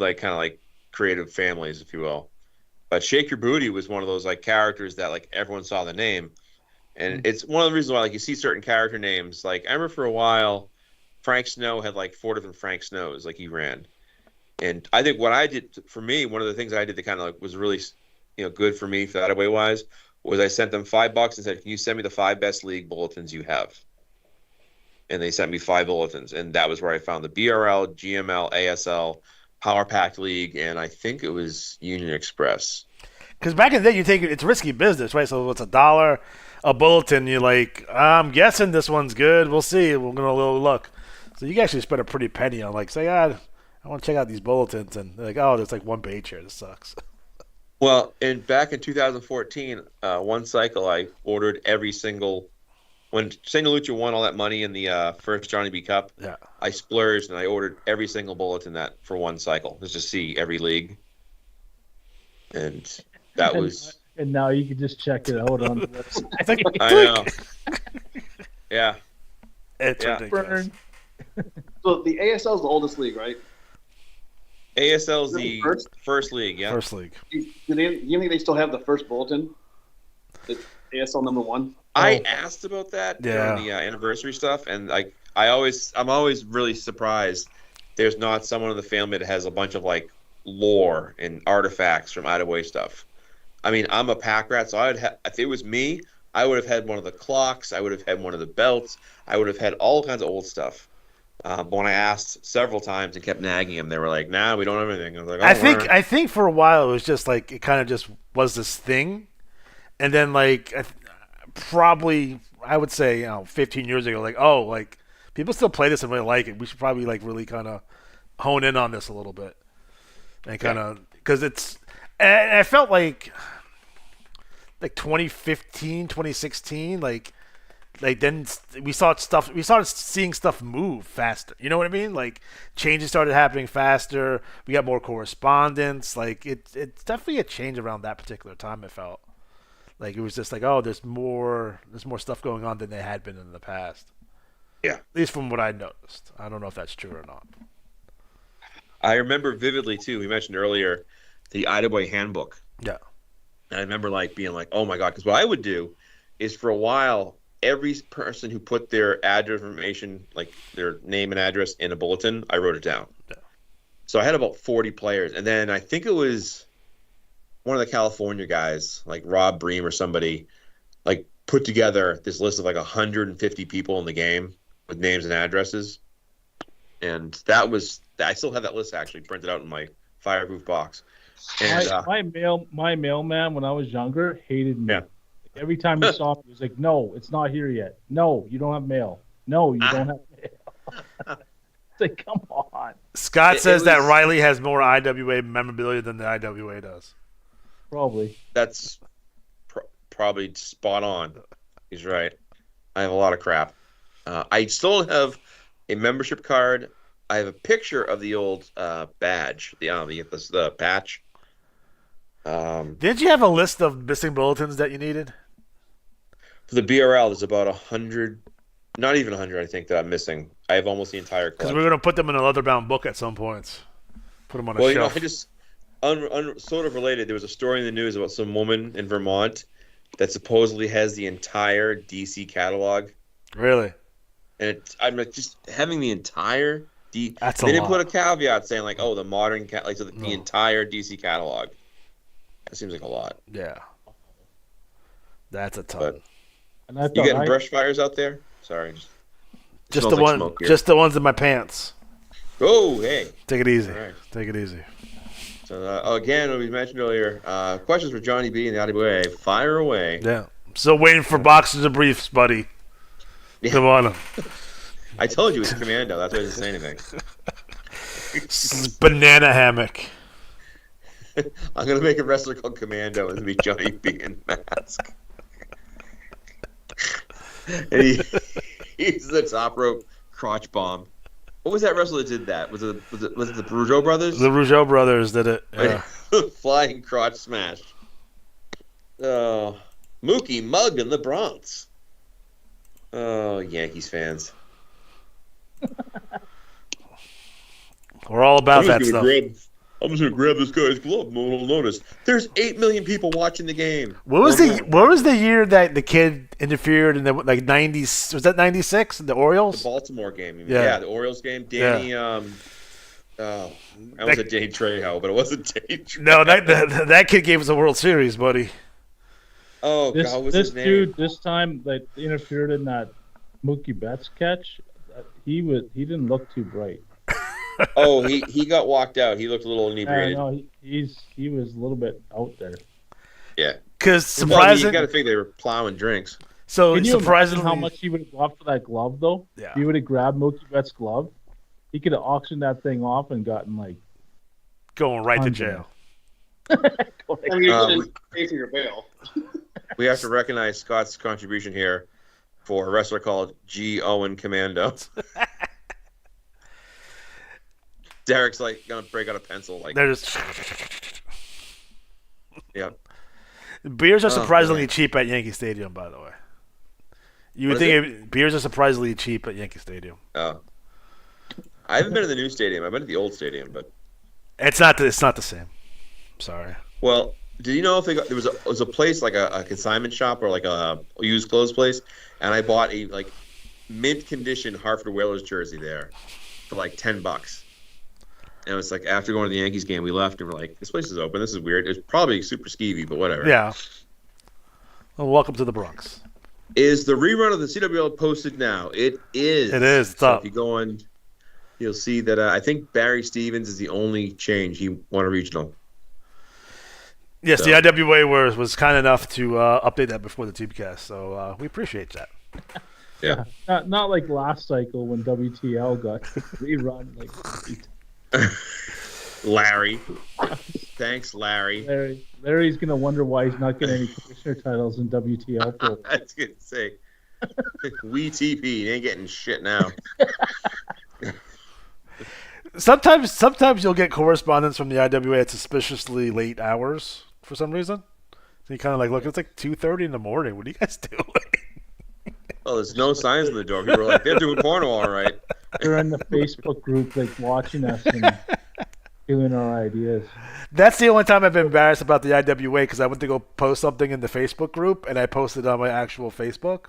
creative families, if you will. But Shake Your Booty was one of those characters that everyone saw the name. And it's one of the reasons why you see certain character names. I remember for a while Frank Snow had 4 different Frank Snows he ran. And I think what I did for me, one of the things I did that kind of was really good for me for that way was I sent them $5 and said, can you send me the 5 best league bulletins you have? And they sent me 5 bulletins, and that was where I found the BRL, GML, ASL, Power Pack League, and I think it was Union Express. Because back in the day, it's risky business, right? So it's $1 a bulletin. You're I'm guessing this one's good. We'll see. We're gonna look. So you actually spend a pretty penny on I want to check out these bulletins, and they're there's 1 page here. This sucks. Well, back in 2014, one cycle I ordered every single. When St. Lucia won all that money in the first Johnny B Cup, Yeah. I splurged and I ordered every single bulletin that for one cycle, just to see every league. And that was. And now you can just check it out on the website. I know. Yeah. It's Yeah. ridiculous. So the ASL is the oldest league, right? ASL is the First? first league. Yeah. First league. Do you think they still have the first bulletin? The ASL number 1? I asked about that Yeah. during the anniversary stuff, and I'm always really surprised there's not someone in the family that has a bunch of like lore and artifacts from out of way stuff. I mean, I'm a pack rat, so if it was me, I would have had one of the clocks, I would have had one of the belts, I would have had all kinds of old stuff. But when I asked several times and kept nagging them, they were like, "Nah, we don't have anything." I was like, "Oh, I think for a while it was just like it kind of just was this thing, and then like probably I would say 15 years ago, like like people still play this and really like it. We should probably like really kind of hone in on this a little bit and kind of because it's. And I felt like 2015, 2016, like then we started seeing stuff move faster. You know what I mean? Like changes started happening faster. We got more correspondence. Like it's definitely a change around that particular time. It felt like it was just like, there's more stuff going on than there had been in the past. Yeah. At least from what I noticed. I don't know if that's true or not. I remember vividly too. We mentioned earlier the Idaboy handbook. Yeah. And I remember being like, "Oh my god!" Because what I would do is for a while, every person who put their address information, like their name and address, in a bulletin, I wrote it down. Yeah. So I had about 40 players, and then I think it was one of the California guys, like Rob Bream or somebody, like put together this list of like 150 people in the game with names and addresses, and I still have that list actually printed out in my fireproof box. And My mailman when I was younger hated me. Yeah. Every time he saw me, he was like, "No, it's not here yet. No, you don't have mail. No, you don't have mail." It's like, come on. Scott It says that was- Riley has more IWA memorabilia than the IWA does. Probably. That's probably spot on. He's right. I have a lot of crap. I still have a membership card. I have a picture of the old badge, the patch. Didn't you have a list of missing bulletins that you needed? For the BRL, there's about 100, not even 100, I think, that I'm missing. I have almost the entire Because collection. we're going to put them in a leather-bound book at some points. Put them on a Well, shelf. I just sort of related. There was a story in the news about some woman in Vermont that supposedly has the entire DC catalog, Really? and I'm like, just having the entire That's a They didn't lot. put a caveat saying like, "Oh, the modern the entire DC catalog." That seems like a lot. Yeah. That's a ton. But And I you thought getting brush fires out there? Sorry. Just smells the like smoke here. just the ones in my pants. Oh, hey. Take it easy. All right. Take it easy. So again, what we mentioned earlier, questions for Johnny B and the IWA. Fire away. Yeah. Still waiting for boxers and briefs, buddy. Yeah. Come on. I told you it's Commando. That's why I didn't say anything. Banana hammock. I'm gonna make a wrestler called Commando and be Johnny B in mask. And he's the top rope crotch bomb. What was that wrestler that did that? Was it the Rougeau brothers? The Rougeau brothers did it. Yeah. Flying crotch smash. Oh, Mookie Mug in the Bronx. Oh, Yankees fans. We're all about that stuff. I'm just gonna grab this guy's glove. No one will notice. There's 8 million people watching the game. What was the year that the kid interfered in the like 90s? Was that 96? The Orioles? The Baltimore game. Yeah. The Orioles game. Danny. I was at Danny Trejo, but it wasn't Danny Trejo. No, that kid gave us a World Series, buddy. Oh This God, what's this his name? dude this time that interfered in that Mookie Betts catch, he didn't look too bright. Oh, he got walked out. He looked a little I inebriated. know he was a little bit out there. Yeah. Because Well, surprising. you got to think they were plowing drinks. So Can you surprisingly, imagine how much he would have got for that glove though? Yeah. If he would have grabbed Mookie Betts' glove, he could have auctioned that thing off and gotten like going right to Hundred. jail. I mean, you're going to pay for your bail. We have to recognize Scott's contribution here for a wrestler called G. Owen Commando. Derek's like gonna break out a pencil. Like, They're just yeah. beers are surprisingly man. cheap at Yankee Stadium, by the way. You would What is think beers are surprisingly cheap at Yankee Stadium. Oh. I haven't been to the new stadium. I've been to the old stadium, but It's not the same. Sorry. well, did you know if there was a place like a consignment shop or like a used clothes place, and I bought a like mint condition Hartford Whalers jersey there for like $10. And it was like after going to the Yankees game, we left and we're like, this place is open. This is weird. It's probably super skeevy, but whatever. Yeah. Well, welcome to the Bronx. Is the rerun of the CWL posted now? It is. It is. It's So up. if you go on, you'll see that I think Barry Stevens is the only change. He won a regional. Yes, So- the IWA was kind enough to update that before the Teamcast, so we appreciate that. Yeah. Not like last cycle when WTL got rerun. Like Larry. Thanks, Larry. Larry's gonna wonder why he's not getting any commissioner titles in WTL. Pool. I was going to say. We TP. He ain't getting shit now. Sometimes you'll get correspondence from the IWA at suspiciously late hours for some reason. So you kind of like look, it's like 2:30 in the morning. What are you guys doing? Well, there's no signs in the door. People are like, they're doing porno all right. They're in the Facebook group, like watching us and doing our ideas. That's the only time I've been embarrassed about the IWA because I went to go post something in the Facebook group and I posted on my actual Facebook.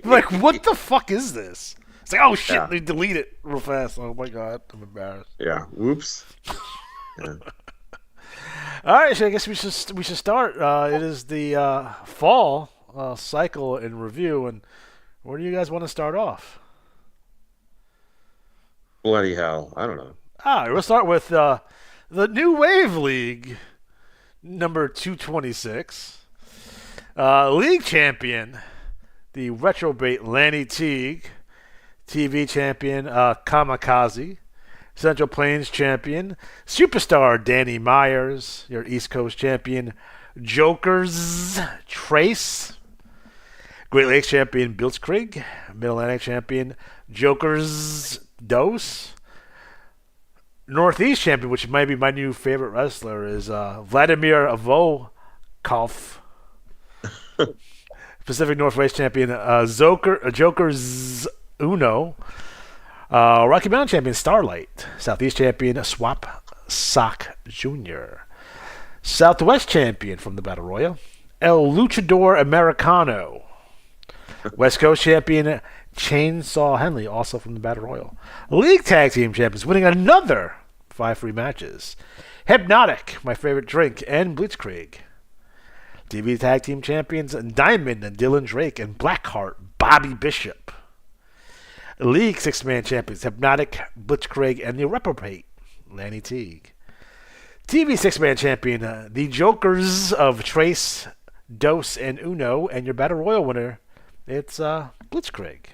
I'm like, what the fuck is this? It's like, oh shit, Yeah. they delete it real fast. Oh my god, I'm embarrassed. Yeah. Whoops. Yeah. All right, so I guess we should start. It is the fall cycle in review, and where do you guys want to start off? Bloody hell. I don't know. We'll start with the New Wave League, number 226. League champion, the Retrobait Lanny Teague. TV champion, Kamikaze. Central Plains champion, Superstar Danny Myers. Your East Coast champion, Jokers Trace. Great Lakes champion, Blitzkrieg. Mid-Atlantic champion, Jokers Dose. Northeast champion, which might be my new favorite wrestler, is Vladimir Volkov. Pacific Northwest champion, Jokers Uno. Rocky Mountain champion, Starlight. Southeast champion, Swap Sock Jr. Southwest champion from the Battle Royal, El Luchador Americano. West Coast champion, Chainsaw Henley, also from the Battle Royal. League Tag Team champions, winning another 5 free matches. Hypnotic, my favorite drink, and Blitzkrieg. TV Tag Team champions, Diamond and Dylan Drake, and Blackheart, Bobby Bishop. League 6-man champions, Hypnotic, Blitzkrieg, and the Reprobate, Lanny Teague. TV 6-man champion, the Jokers of Trace, Dose, and Uno, and your Battle Royal winner, it's Blitzkrieg.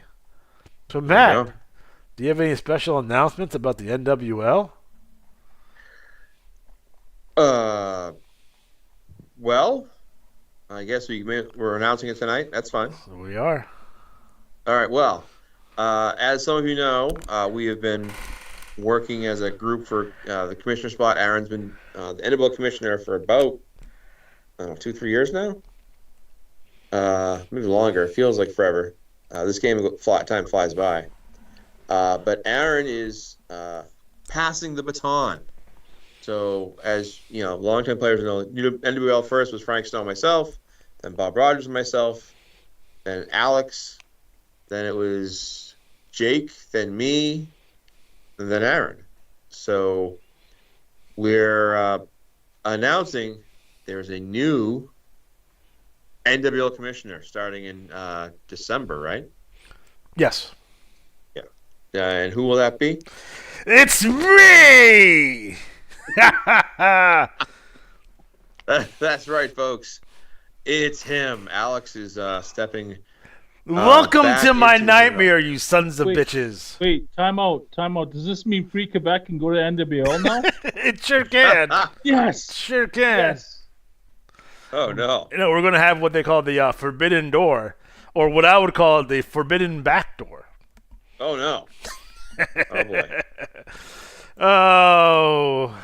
So, Matt, do you have any special announcements about the NWL? Well, I guess we're announcing it tonight. That's fine. So we are. All right. Well, as some of you know, we have been working as a group for the commissioner spot. Aaron's been the NWL commissioner for about 2-3 years now. Maybe longer. It feels like forever. This time flies by. But Aaron is passing the baton. So, as you know, longtime players know, NWL first was Frank Snow and myself, then Bob Rogers and myself, then Alex, then it was Jake, then me, and then Aaron. So, we're announcing there's a new NWL commissioner starting in December, right? Yes. Yeah. And who will that be? It's me! That's right, folks. It's him. Alex is stepping Welcome back to my into nightmare, you sons of Wait. bitches. Wait, time out. Does this mean Free Quebec can go to NWL now? It sure can. Yes. Sure can. Yes. Oh no. You know, we're going to have what they call the forbidden door, or what I would call the forbidden back door. Oh no. Oh boy. Oh,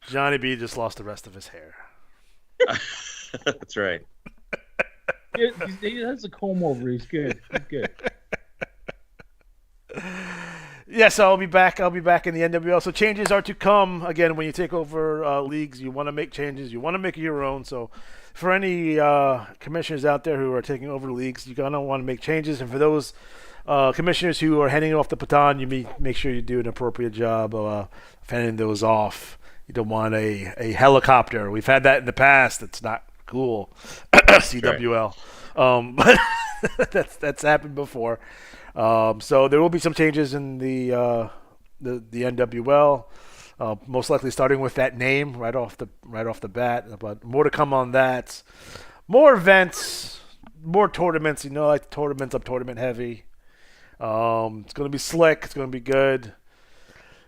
Johnny B just lost the rest of his hair. That's right. He has a comb over. He's good. He's good. Yes, I'll be back. I'll be back in the NWL. So changes are to come. Again, when you take over leagues, you want to make changes. You want to make it your own. So for any commissioners out there who are taking over leagues, you're going to want to make changes. And for those commissioners who are handing off the baton, you make sure you do an appropriate job of handing those off. You don't want a helicopter. We've had that in the past. It's not cool. CWL. But that's happened before. So there will be some changes in the NWL. Most likely starting with that name right off the bat. But more to come on that. More events, more tournaments. You know, like the tournaments. I'm tournament heavy. It's going to be slick. It's going to be good.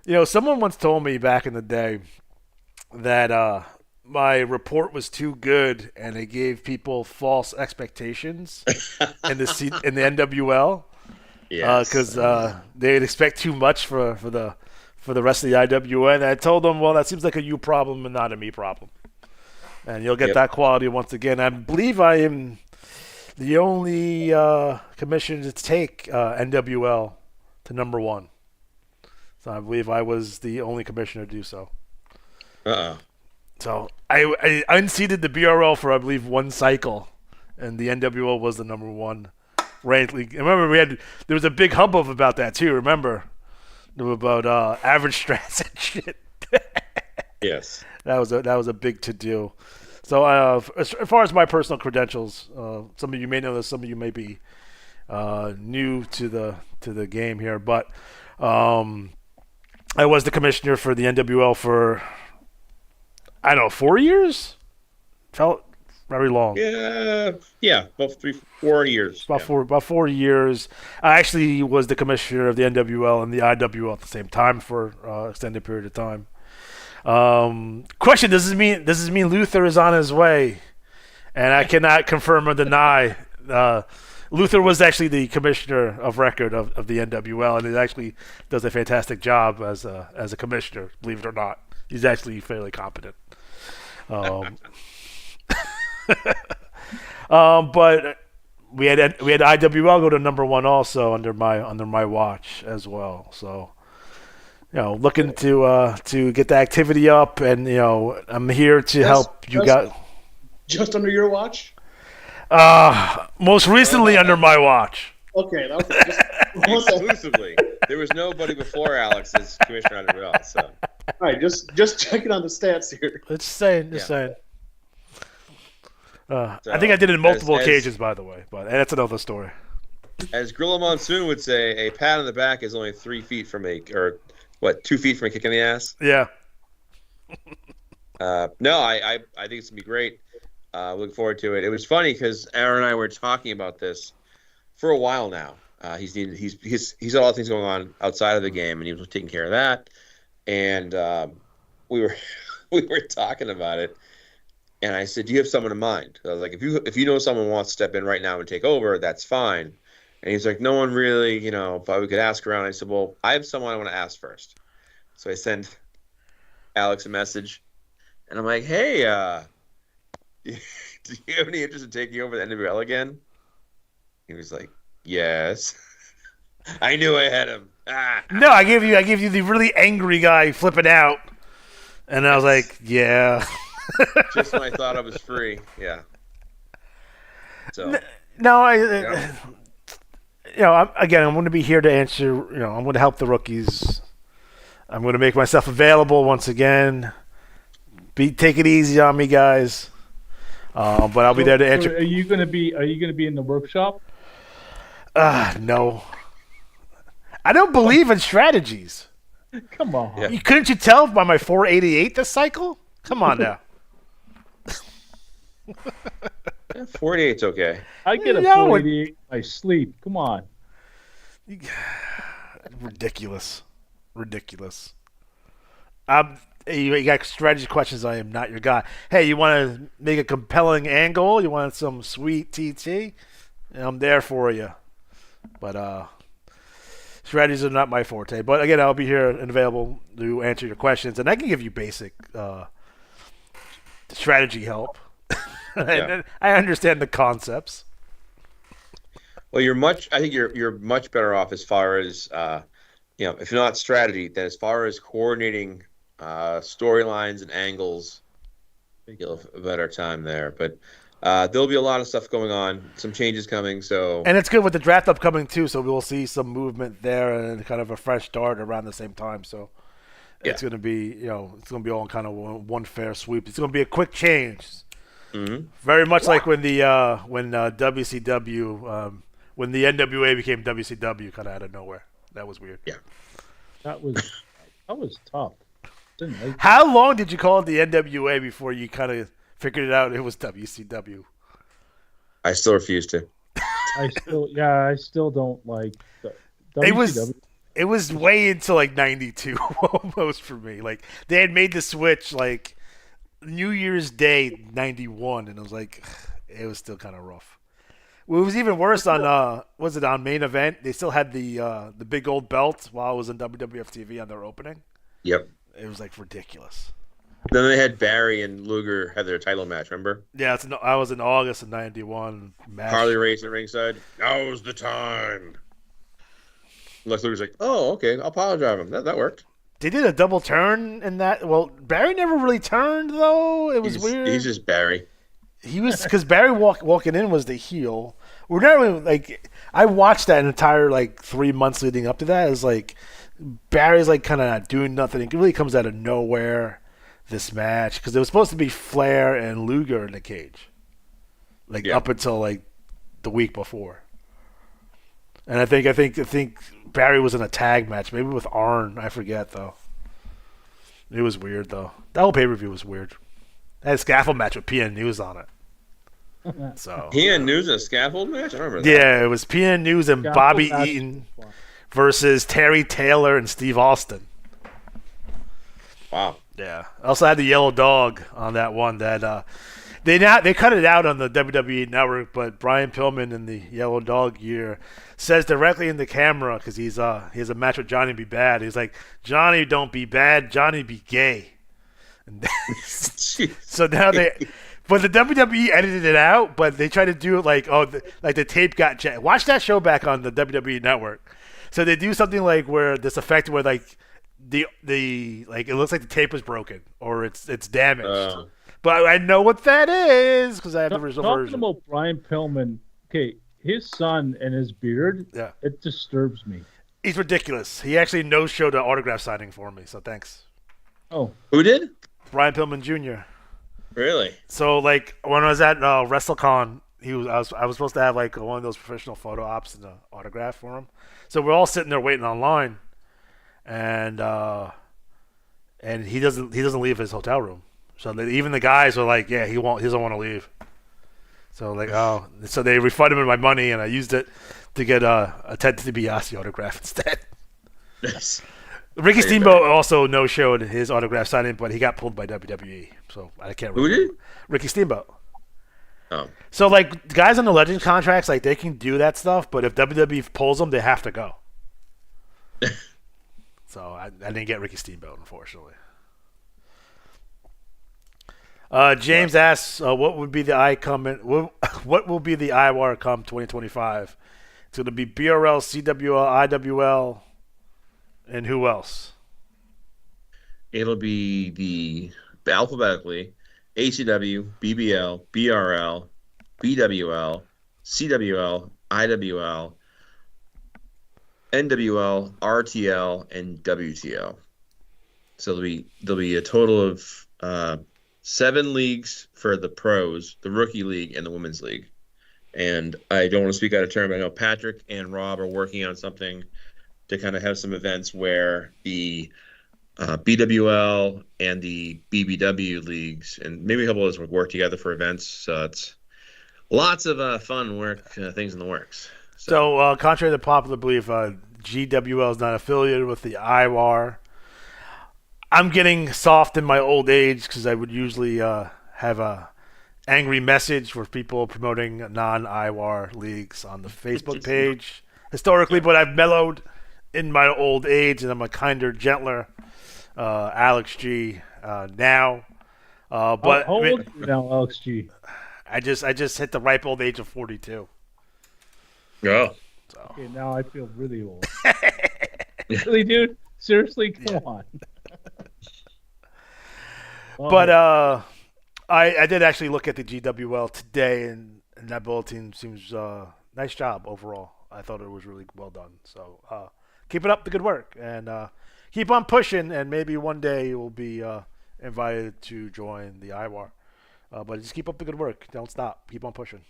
You know, someone once told me back in the day that my report was too good and it gave people false expectations in the NWL. Yes. Because they'd expect too much for the rest of the IWN. And I told them, well, that seems like a you problem and not a me problem. And you'll get that quality once again. I believe I am the only commissioner to take NWL to number 1. So I believe I was the only commissioner to do so. So I unseated the BRL for, I believe, 1 cycle, and the NWL was the number 1 ranked league. Remember, there was a big hubbub about that too. Remember, about average strats and shit. Yes. That was a big to do. So as far as my personal credentials, some of you may know this, some of you may be new to the game here, but I was the commissioner for the NWL for, I don't know, 4 years? Felt very long. Yeah, about 3-4 years. About 4 years. I actually was the commissioner of the NWL and the IWL at the same time for an extended period of time. Question: Does this mean Luther is on his way? And I cannot confirm or deny. Luther was actually the commissioner of record of the NWL, and he actually does a fantastic job as a commissioner. Believe it or not, he's actually fairly competent. But we had IWL go to number 1 also under my watch as well. So, you know, looking to get the activity up, and you know, I'm here to help you guys. Just under your watch? Most recently under my watch. Okay, that was Exclusively. There was nobody before Alex as commissioner on the so. all right. Just checking on the stats here. Just saying. I think I did it in multiple occasions, by the way, but that's another story. As Gorilla Monsoon would say, a pat on the back is only 3 feet from 2 feet from a kick in the ass. Yeah. No, I think it's gonna be great. Looking forward to it. It was funny because Aaron and I were talking about this for a while now. He's got a lot of things going on outside of the game, and he was taking care of that. And we were talking about it, and I said, "Do you have someone in mind?" I was like, "If you know someone wants to step in right now and take over, that's fine." And he's like, "No one really, you know. If we could ask around." I said, "Well, I have someone I want to ask first." So I send Alex a message, and I'm like, "Hey, do you have any interest in taking over the NWL again?" He was like, "Yes." I knew I had him. No, I gave you the really angry guy flipping out, and I was like, "Yeah." Just when I thought I was free, yeah. So no, I'm going to be here to answer. You know, I'm going to help the rookies. I'm going to make myself available once again. Take it easy on me, guys. But I'll be there to answer. Are you going to be in the workshop? No. I don't believe in strategies. Come on. Yeah. Couldn't you tell by my 488 this cycle? Come on now. 48's okay. I get a Yeah, I would- 48 in my sleep. Come on. Ridiculous. Ridiculous. You got strategy questions. I am not your guy. Hey, you want to make a compelling angle? You want some sweet TT? I'm there for you. But strategies are not my forte. But again, I'll be here and available to answer your questions, and I can give you basic strategy help. Yeah. I understand the concepts. Well, I think you're much better off as far as if not strategy, then as far as coordinating storylines and angles, I think you'll have a better time there. But there'll be a lot of stuff going on, some changes coming. So And it's good with the draft upcoming too, so we'll see some movement there and kind of a fresh start around the same time. So it's going to be, it's going to be all kind of one fair sweep. It's going to be a quick change. Mhm. Very much like when the WCW, when the NWA became WCW, kind of out of nowhere. That was weird. Yeah. That was tough. Didn't like How long did you call it the NWA before you kind of figured it out it was WCW? I still refuse to. I still don't like the It was- WCW. It was way into like 92 almost for me. Like they had made the switch like New Year's Day 91, and it was like it was still kind of rough. Well, it was even worse on on Main Event. They still had the big gold belt while it was in WWF TV on their opening. Yep. It was like ridiculous. Then they had Barry and Luger have their title match. Remember? Yeah, I was in August of 91. Harley Race at ringside. Now's the time. Lex Luger's like, oh, okay, I'll apologize to him. That worked. They did a double turn in that. Well, Barry never really turned though. It was weird. He's just Barry. He was because Barry walking in was the heel. We're not really like I watched that entire like 3 months leading up to that. It was like Barry's like kind of not doing nothing. It really comes out of nowhere. This match because it was supposed to be Flair and Luger in the cage, like up until like the week before. And I think Barry was in a tag match, maybe with Arn. I forget though. It was weird though. That whole pay-per-view was weird. That had a scaffold match with PN News on it. So He and News in a scaffold match? I don't remember that. yeah, it was PN News and Scaffold Bobby match. Eaton versus Terry Taylor and Steve Austin. Wow. Yeah. I also had the yellow dog on that one that they cut it out on the WWE network, but Brian Pillman in the yellow dog gear says directly in the camera because he has a match with Johnny Be Bad. He's like, Johnny don't be bad, Johnny be gay. And so now but the WWE edited it out, but they tried to do it like the tape got jacked. Watch that show back on the WWE network. So they do something like where this effect where like the like it looks like the tape was broken or it's damaged. But I know what that is because I have the original Talking version. about Brian Pillman, okay, his son and his beard, Yeah. it disturbs me. He's ridiculous. He actually no-showed an autograph signing for me, so thanks. Oh, Who did? Brian Pillman Jr. Really? So like when I was at WrestleCon, I was supposed to have like one of those professional photo ops and an autograph for him. So we're all sitting there waiting online, and he doesn't leave his hotel room. So even the guys were like, yeah, he doesn't want to leave. So like, so they refunded me my money, and I used it to get a Ted DiBiase autograph instead. Yes. Ricky Steamboat also no-showed his autograph signing, but he got pulled by WWE, so I can't Who remember. did? Ricky Steamboat. Oh. So like guys on the Legend contracts, like they can do that stuff, but if WWE pulls them, they have to go. So I didn't get Ricky Steamboat, unfortunately. James asks, "What would be the what will be the IWAR come 2025? It's going to be BRL, CWL, IWL, and who else? It'll be the alphabetically ACW, BBL, BRL, BWL, CWL, IWL, NWL, RTL, and WTL. So there'll be a total of 7 leagues for the pros, the rookie league, and the women's league. And I don't want to speak out of turn, but I know Patrick and Rob are working on something to kind of have some events where the BWL and the BBW leagues, and maybe a couple of us would work together for events. So it's Lots of fun things in the works. So, contrary to popular belief, GWL is not affiliated with the IWAR. I'm getting soft in my old age because I would usually have a angry message for people promoting non-IWAR leagues on the Facebook page historically, but I've mellowed in my old age and I'm a kinder, gentler Alex G now. But how old are you now, Alex G? I just hit the ripe old age of 42. Yeah. So. Okay, now I feel really old. Really, dude? Seriously, come on. But I did actually look at the GWL today, and that bulletin seems nice job overall. I thought it was really well done. So keep it up, the good work, and keep on pushing, and maybe one day you will be invited to join the IWAR. But just keep up the good work. Don't stop. Keep on pushing.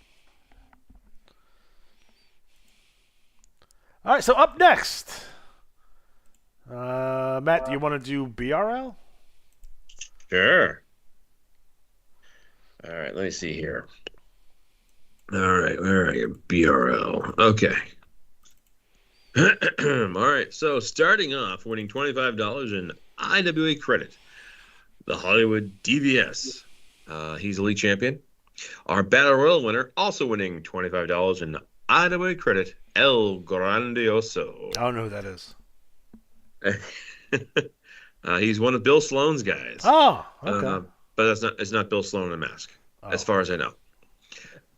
All right, so up next, Matt, do you want to do BRL? Sure. All right, let me see here. All right, where are you? BRL. Okay. All right, so starting off, winning $25 in IWA credit, the Hollywood DVS. He's a league champion. Our Battle Royal winner, also winning $25 in IWA credit, El Grandioso. I don't know who that is. He's one of Bill Sloan's guys. Oh, okay. But it's not Bill Sloan in a mask, as far as I know.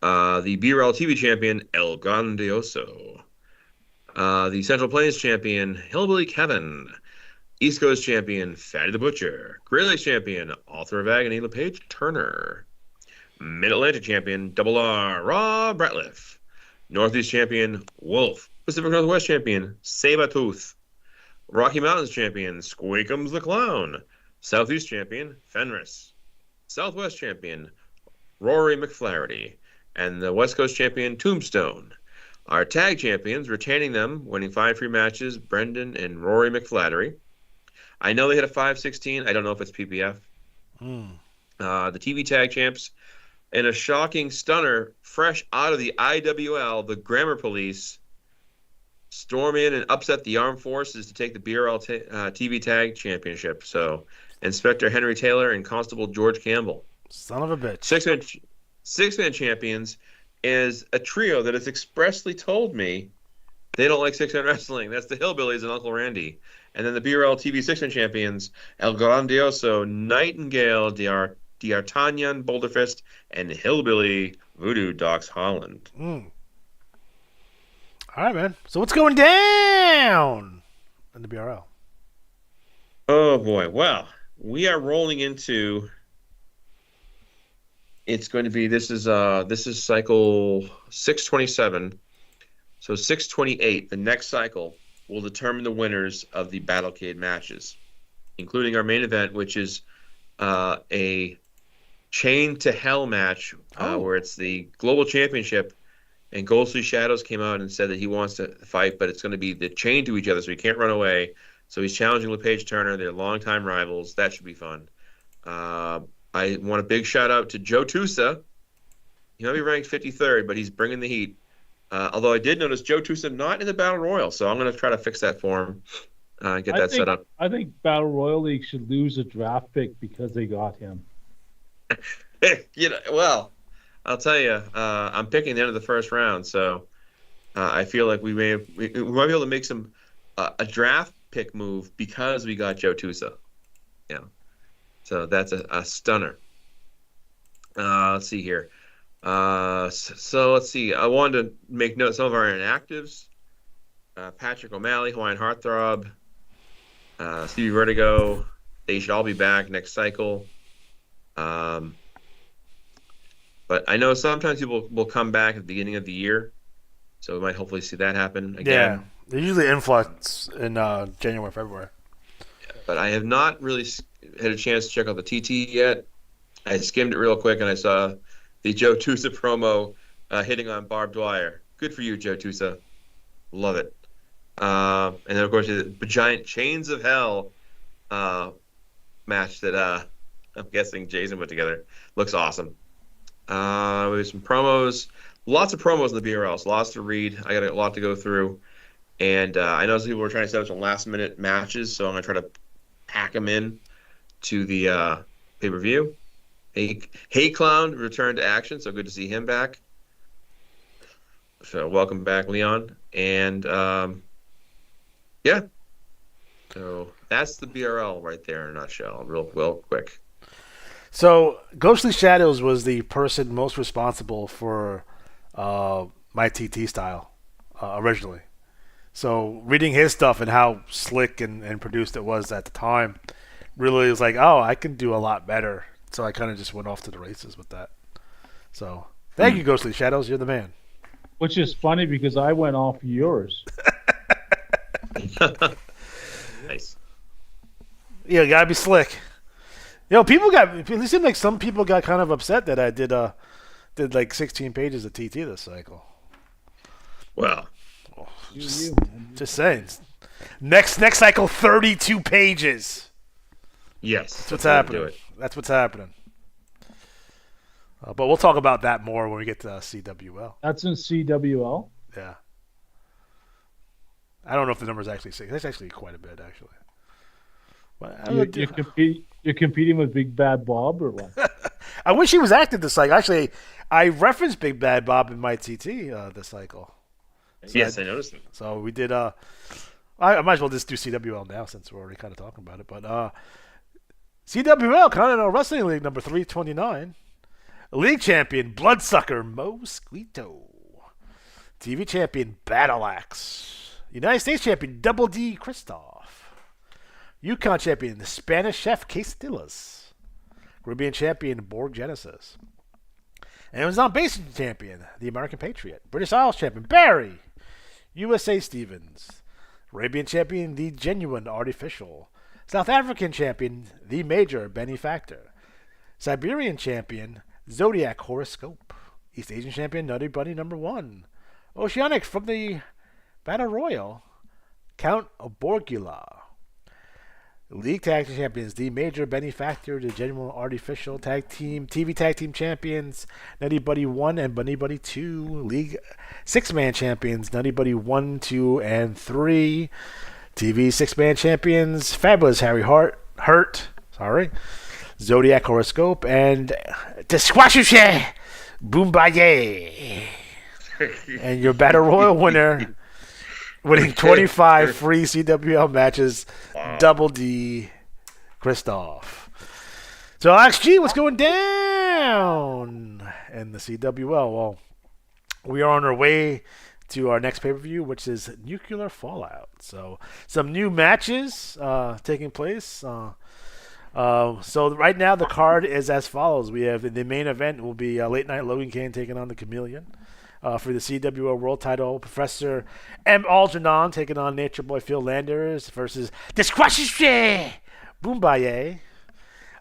The BRL TV champion, El Grandioso. The Central Plains champion, Hillbilly Kevin. East Coast champion, Fatty the Butcher. Great Lakes champion, Author of Agony, LePage Turner. Mid-Atlantic champion, Double R, Rob Ratliff. Northeast champion, Wolf. Pacific Northwest champion, Sabatooth. Rocky Mountains champion, Squeakums the Clown. Southeast champion, Fenris. Southwest champion, Rory McFlaherty. And the West Coast champion, Tombstone. Our tag champions, retaining them, winning 5 free matches, Brendan and Rory McFlaherty. I know they hit a 5-16. I don't know if it's PPF. The TV tag champs, and a shocking stunner, fresh out of the IWL, the Grammar Police, storm in and upset the armed forces to take the BRL TV tag championship. So, Inspector Henry Taylor and Constable George Campbell. Son of a bitch. Six-man champions is a trio that has expressly told me they don't like six-man wrestling. That's the Hillbillies and Uncle Randy. And then the BRL TV six-man champions, El Grandioso, Nightingale, D'Artagnan, Boulderfist, and Hillbilly Voodoo Docs Holland. All right, man. So what's going down in the BRL? Oh, boy. Well, we are rolling into... It's going to be... This is cycle 627. So 628, the next cycle, will determine the winners of the Battlecade matches, including our main event, which is a Chain to Hell match, where it's the Global Championship, and Ghostly Shadows came out and said that he wants to fight, but it's going to be the chain to each other, so he can't run away. So he's challenging LePage Turner. They're longtime rivals. That should be fun. I want a big shout-out to Joe Tusa. He might be ranked 53rd, but he's bringing the heat. Although I did notice Joe Tusa not in the Battle Royal, so I'm going to try to fix that for him and get that set up. I think Battle Royal League should lose a draft pick because they got him. Well, I'll tell you, I'm picking the end of the first round, so I feel like we might be able to make a draft pick move because we got Joe Tusa. Yeah, so that's a stunner. Let's see here. So let's see. I wanted to make note of some of our inactives. Patrick O'Malley, Hawaiian Heartthrob, Stevie Vertigo. They should all be back next cycle. But I know sometimes people will come back at the beginning of the year, so we might hopefully see that happen again. Yeah, they usually influx in January, February. But I have not really had a chance to check out the TT yet. I skimmed it real quick, and I saw the Joe Tusa promo hitting on Barb Dwyer. Good for you, Joe Tusa. Love it. And then, of course, the giant Chains of Hell match that I'm guessing Jason put together. Looks awesome. We have some promos. lots of promos in the BRLs, lots to read. I got a lot to go through. And I know some people were trying to set up some last-minute matches, so I'm going to try to pack them in to the pay-per-view. Hey Clown returned to action, so good to see him back. So welcome back, Leon. And, yeah. So that's the BRL right there in a nutshell, real quick. So Ghostly Shadows was the person most responsible for my TT style originally. So reading his stuff and how slick and produced it was at the time really was like, oh, I can do a lot better. So I kind of just went off to the races with that. So thank you, Ghostly Shadows. You're the man. Which is funny because I went off yours. Nice. Yeah, you gotta be slick. You know, it seemed like some people got kind of upset that I did like 16 pages of TT this cycle. Well, Just saying. Next cycle, 32 pages. yes. That's what's how to happening. do it. That's what's happening. But we'll talk about that more when we get to CWL. That's in CWL. Yeah. I don't know if the number's actually 6. That's actually quite a bit, actually. But You're competing with Big Bad Bob or what? I wish he was active this cycle. Actually, I referenced Big Bad Bob in my TT this cycle. So Yes, I noticed it. So we did. I might as well just do CWL now since we're already kind of talking about it. But CWL, Continental Wrestling League number 329. League champion Bloodsucker Mosquito. TV champion Battle Axe. United States champion Double D Christoph. Yukon champion the Spanish Chef Quesadillas. Caribbean champion Borg Genesis. Amazon Basin champion the American Patriot. British Isles champion Barry. USA Stevens. Arabian champion the Genuine Artificial. South African champion the Major Benny Factor. Siberian champion Zodiac Horoscope. East Asian champion Nutty Bunny number 1. Oceanic from the Battle Royal Count Borgula. League Tag Team Champions the Major Benny Factor, the Genuine Artificial Tag Team, TV Tag Team Champions Nutty Buddy 1 and Bunny Buddy 2. League 6-Man Champions Nutty Buddy 1, 2, and 3. TV 6-Man Champions Fabulous Harry Hurt. Zodiac Horoscope, and Desquashuche Boombaye. And your Battle Royal winner, winning 25 free CWL matches, Double D Christoph. So, Alex G, what's going down in the CWL? Well, we are on our way to our next pay-per-view, which is Nuclear Fallout. So, some new matches taking place. So right now the card is as follows. We have the main event will be Late Night Logan Kane taking on the Chameleon for the CWO World Title. Professor M. Algernon taking on Nature Boy Phil Landers versus Desquashuche Boombaye.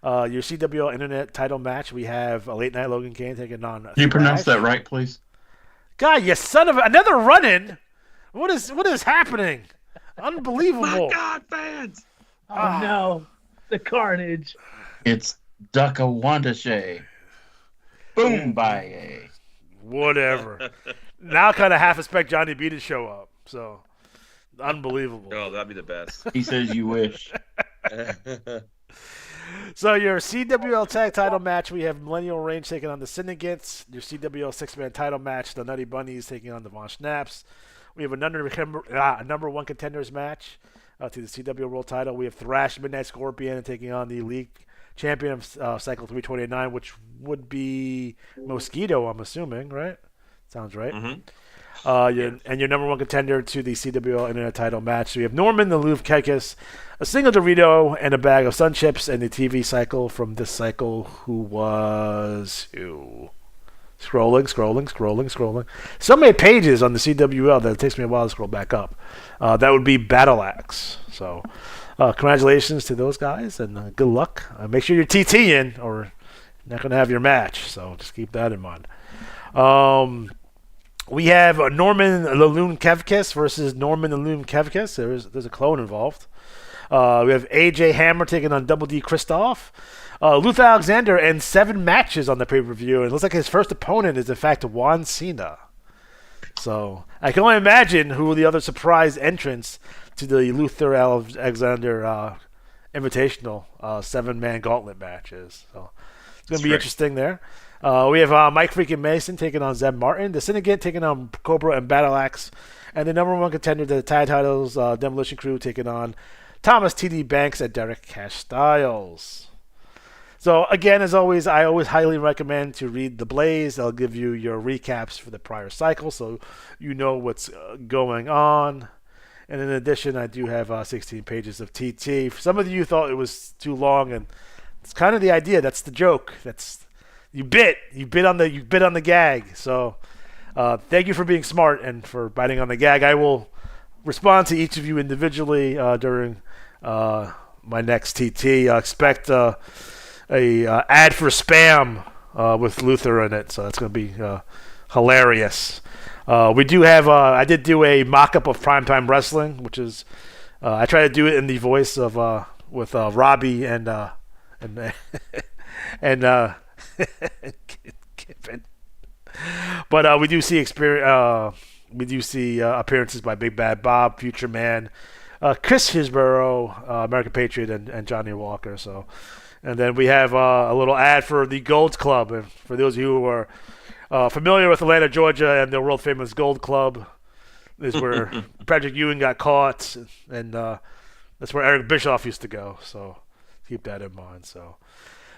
Your CWO Internet Title match. We have a Late Night Logan Kane taking on. Can you pronounce that right, please? God, you son of another run-in. What is happening? Unbelievable. My God, fans! Oh no, the carnage. It's Duckawandashe. Boombaye. Whatever. Now I kind of half expect Johnny B to show up. So, unbelievable. Oh, that'd be the best. He says you wish. So your CWL Tag Title match, we have Millennial Range taking on the Syndicates. Your CWL 6-Man Title match, the Nutty Bunnies taking on the Von Schnaps. We have a number one contenders match to the CWL World Title. We have Thrash Midnight Scorpion taking on the League Champion of Cycle 329, which would be Mosquito, I'm assuming, right? Sounds right. Mm-hmm. And your number one contender to the CWL Internet Title match. So we have Norman the Louvre Kekis, a single Dorito, and a bag of Sun Chips, and the TV cycle from this cycle, who was who? Scrolling. So many pages on the CWL that it takes me a while to scroll back up. That would be Battle Axe. So congratulations to those guys, and good luck. Make sure you're TT in, or you're not going to have your match. So just keep that in mind. We have Norman the Loon Kevkis versus Norman the Loon Kevkis. There's a clone involved. We have AJ Hammer taking on Double D Christoph. Luther Alexander and 7 matches on the pay-per-view, and it looks like his first opponent is in fact Juan Cena. So I can only imagine who the other surprise entrants to the Luther Alexander Invitational 7-man gauntlet match is. So it's going to be interesting there. We have Mike freaking Mason taking on Zeb Martin, the Syndicate taking on Cobra and Battle Axe, and the number 1 contender to the tag titles, Demolition Crew, taking on Thomas T.D. Banks and Derek Cash Styles. So again, as always, I always highly recommend to read The Blaze. They'll give you your recaps for the prior cycle, so you know what's going on. And in addition, I do have 16 pages of TT. Some of you thought it was too long, and it's kind of the idea. That's the joke. That's you bit on the gag. So thank you for being smart and for biting on the gag. I will respond to each of you individually during my next TT. Expect a ad for spam with Luther in it, so that's going to be hilarious. We do have I did do a mock-up of Primetime Wrestling, which is I try to do it in the voice of with Robbie and Kiffin. But we do see appearances by Big Bad Bob, Future Man, Chris Hisborough, American Patriot, and Johnny Walker. So, and then we have a little ad for the Gold Club. And for those of you who are familiar with Atlanta, Georgia, and the world famous Gold Club, is where Patrick Ewing got caught, and that's where Eric Bischoff used to go. So keep that in mind. So.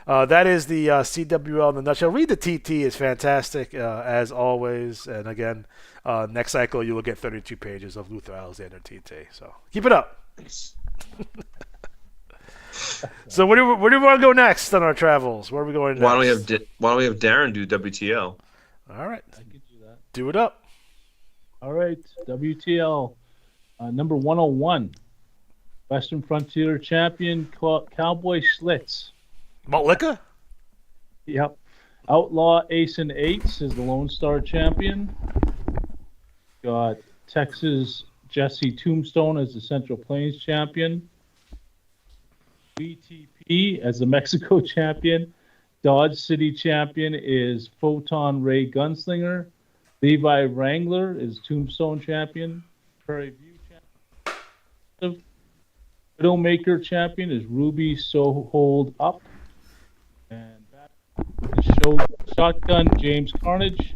That is the CWL in the nutshell. Read the TT is fantastic, as always. And again, next cycle you will get 32 pages of Luther Alexander TT. So keep it up. So where do we want to go next on our travels? Where are we going next? Why don't we have Darren do WTL? All right. I can do that. Do it up. All right, WTL number 101, Western Frontier Champion Cowboy Schlitz. Malt liquor? Yep. Outlaw Ace and Eights is the Lone Star Champion. Got Texas Jesse Tombstone as the Central Plains Champion. BTP as the Mexico Champion. Dodge City Champion is Photon Ray Gunslinger. Levi Wrangler is Tombstone Champion. Prairie View Champion. Widowmaker Champion is Ruby So Hold Up. And Shotgun James Carnage.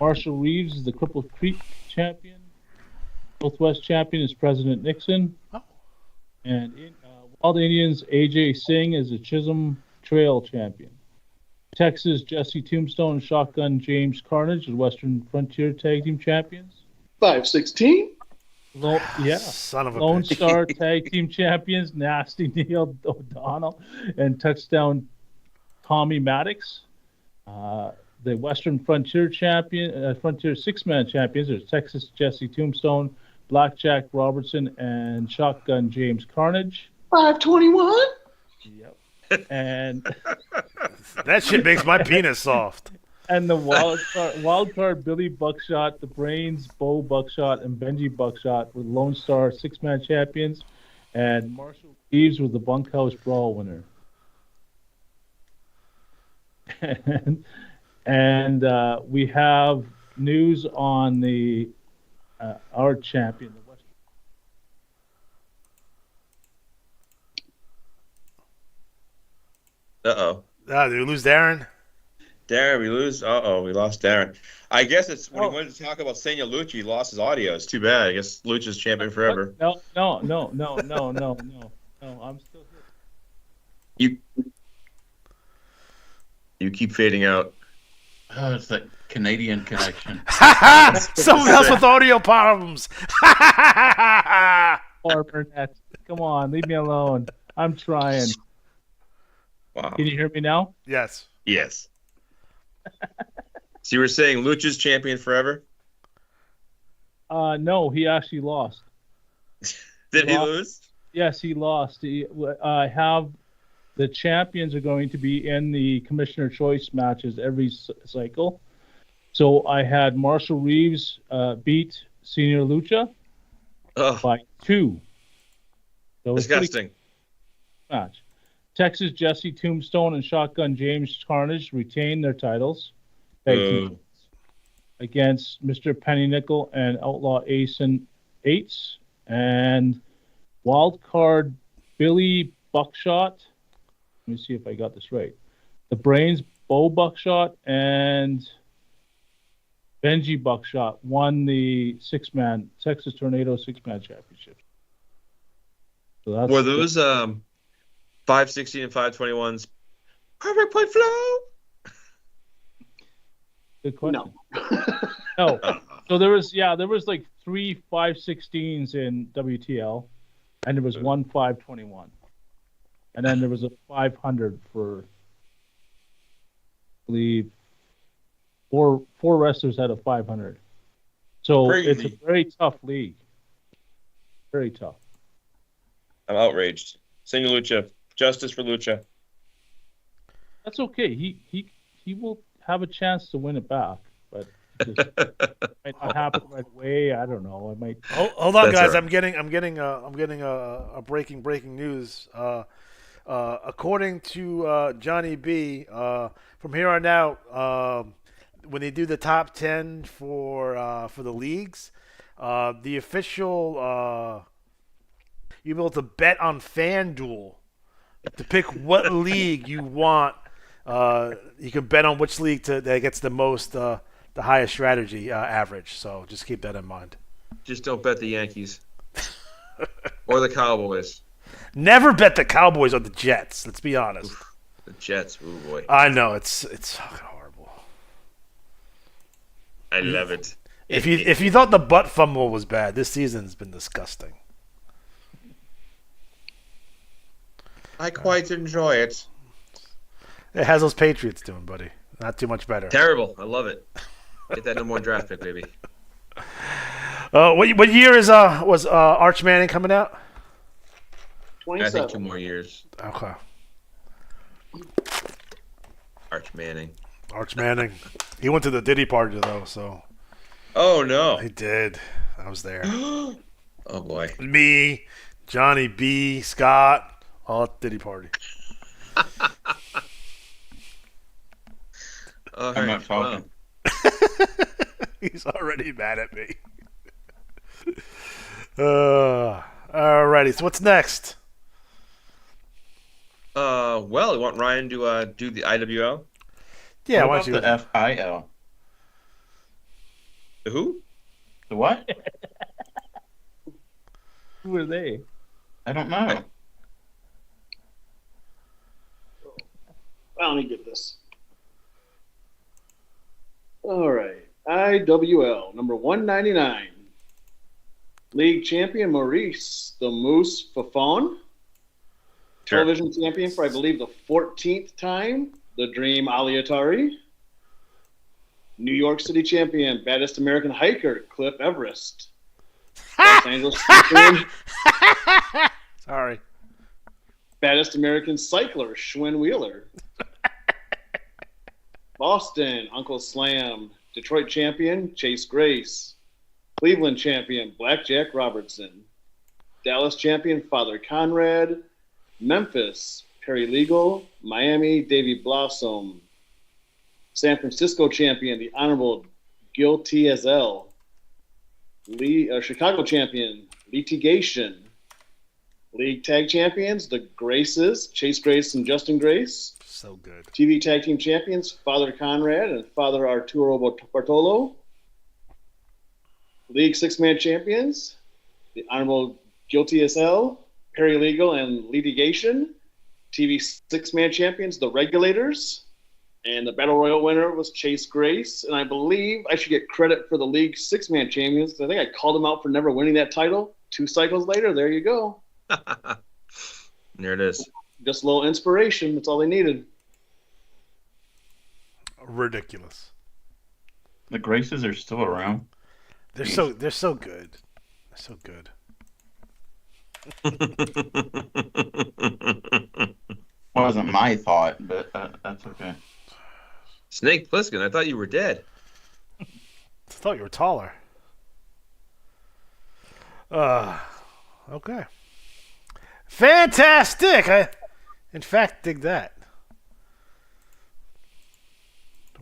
Marshall Reeves is the Cripple Creek Champion. Northwest Champion is President Nixon. Oh. And Wild Indians AJ Singh is the Chisholm Trail Champion. Texas Jesse Tombstone and Shotgun James Carnage is Western Frontier Tag Team Champions. 516. Son of a Lone bitch. Star Tag Team Champions, Nasty Neil O'Donnell and Touchdown Tommy Maddox. The Western Frontier Champion, Frontier Six-Man Champions are Texas Jesse Tombstone, Blackjack Robertson, and Shotgun James Carnage. 521. Yep. And That shit makes my penis soft. and the wild card Billy Buckshot, the Brains, Bo Buckshot, and Benji Buckshot were Lone Star Six-Man Champions, and Marshall Reeves was the Bunkhouse Brawl winner. And we have news on the our champion, the Western. Uh-oh. Did we lose Darren? Darren, we lose. Uh-oh, we lost Darren. I guess it's when he wanted to talk about Senya Lucci, he lost his audio. It's too bad. I guess Lucci's champion forever. No. I'm still here. You keep fading out. Oh, it's that Canadian connection. Someone else with audio problems. Burnett, come on, leave me alone. I'm trying. Wow. Can you hear me now? Yes. Yes. So you were saying Lucha's champion forever? No, he actually lost. Did he lose? Yes, he lost. I have the champions are going to be in the commissioner choice matches every cycle. So I had Marshall Reeves beat Senior Lucha Oh, by 2. So it was a pretty disgusting. good match. Texas Jesse Tombstone and Shotgun James Carnage retain their titles. Tag team against Mr. Penny Nickel and Outlaw Ace and Eights. And Wild Card Billy Buckshot. Let me see if I got this right. The Brains, Bo Buckshot, and Benji Buckshot won the Texas Tornado 6-man championship. So that's Were those 516 and 521s perfect point flow? good question. No. No. So there was like 3 516s in WTL, and there was 1 521, and then there was a 500 for, I believe, four wrestlers had a 500. So it's a Crazy. very tough league. Very tough. I'm outraged. Senor Lucha. Justice for Lucha. That's okay. He will have a chance to win it back, but it just might not happen right away. I don't know. I might. Hold on, That's guys. all right. I'm getting a breaking news. According to Johnny B, from here on out, when they do the top 10 for the leagues, the official you'll be able to bet on FanDuel to pick what league you want. You can bet on which league that gets the most, the highest strategy average. So just keep that in mind. Just don't bet the Yankees. Or the Cowboys. Never bet the Cowboys or the Jets. Let's be honest. The Jets. Oh, boy. I know it's fucking horrible. I love it. If you thought the butt fumble was bad, this season's been disgusting. I quite enjoy it. It has those Patriots doing, buddy. Not too much better. Terrible. I love it. Get that number 1 draft pick, baby. What year was Arch Manning coming out? I think 2 27. more years. Okay, Arch Manning. Arch Manning. He went to the Diddy party though, so Oh, no. he did. I was there. Oh, boy. Me, Johnny B, Scott, all at Diddy party. All I'm right. not talking. He's already mad at me. Alrighty, so what's next? Well, you want Ryan to do the IWL? Yeah, why What don't about you? the FIL? The who? The what? Who are they? I don't know. Well, let me get this. All right. IWL, number 199. League champion Maurice the Moose Fafon. Sure. Television champion for, I believe, the 14th time, the Dream Aliatari. New York City champion, baddest American hiker, Cliff Everest. Los Angeles champion, Sorry. baddest American cycler, Schwinn Wheeler. Boston, Uncle Slam. Detroit champion, Chase Grace. Cleveland champion, Blackjack Robertson. Dallas champion, Father Conrad. Memphis, Perry Legal. Miami, Davey Blossom. San Francisco champion, the Honorable Gil TSL. Chicago champion, Litigation. League tag champions, the Graces, Chase Grace and Justin Grace. So good. TV Tag Team Champions, Father Conrad and Father Arturo Bartolo. League 6-man Champions, the Honorable Guilty SL, Paralegal and Litigation. TV 6-man Champions, the Regulators. And the Battle Royal winner was Chase Grace. And I believe I should get credit for the League 6-man Champions. I think I called him out for never winning that title. 2 cycles later, there you go. There it is. Just a little inspiration. That's all they needed. Ridiculous. The Graces are still around. They're so good. They're so good. Wasn't my thought, but that's okay. Snake Plissken, I thought you were dead. I thought you were taller. Okay. Fantastic. In fact, dig that.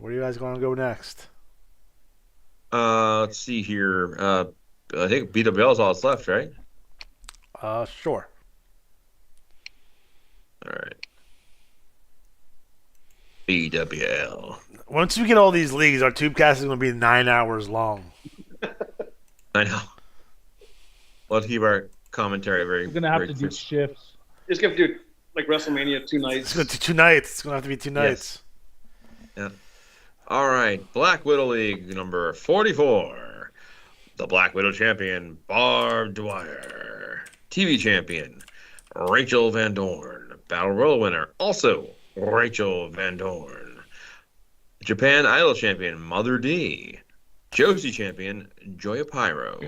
Where do you guys going to go next? Let's see here. I think BWL is all that's left, right? Sure. All right. BWL. Once we get all these leagues, our Tubecast is going to be 9 hours long. I know. We'll have to keep our commentary very. We're gonna have very to do crisp. shifts. Just gonna do like WrestleMania 2 nights. It's going to be 2 nights. It's going to have to be 2 nights. Yeah. All right. Black Widow League number 44. The Black Widow champion, Barb Dwyer. TV champion, Rachel Van Dorn. Battle Royal winner, also Rachel Van Dorn. Japan Idol champion, Mother D. Josie champion, Joya Pyro.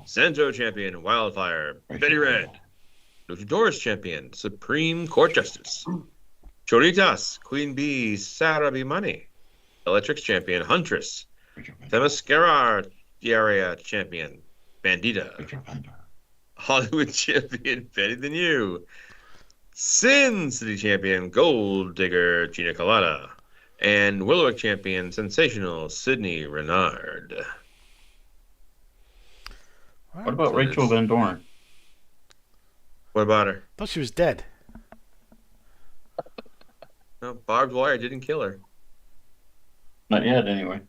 Sento champion, Wildfire, Betty Red. Luchadores champion, Supreme Court Justice. Choritas, Queen Bee, Sarah B. Money. Electrics champion, Huntress. Themyscira area champion, Bandita. Hollywood champion, Betty the New. Sin City champion, Gold Digger, Gina Colada. And Willowick champion, Sensational, Sydney Renard. What about Rachel Van Dorn? What about her? I thought she was dead. No, barbed wire didn't kill her. Not yet, anyway.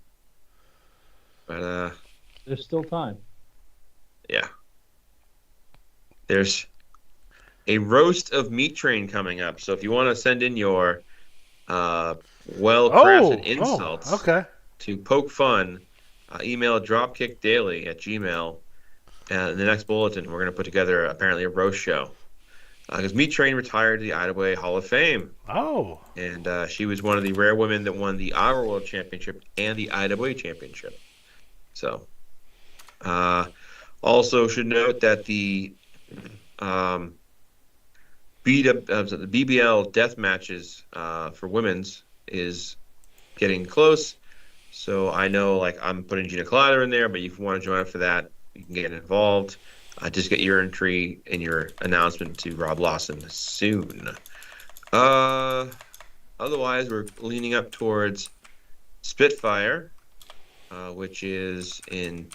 But, There's still time. yeah. There's a roast of Meat Train coming up. So if you want to send in your well-crafted insults okay. to Poke Fun, email dropkickdaily@gmail. And in the next bulletin, we're going to put together apparently a roast show. Because Meat Train retired to the Idaway Hall of Fame. Oh. And she was one of the rare women that won the Our World Championship and the IWA Championship. So, also should note that the BBL death matches for women's is getting close. So I know, like, I'm putting Gina Collider in there, but if you want to join up for that, you can get involved. Just get your entry and your announcement to Rob Lawson soon. Otherwise, we're leaning up towards Spitfire, which is in,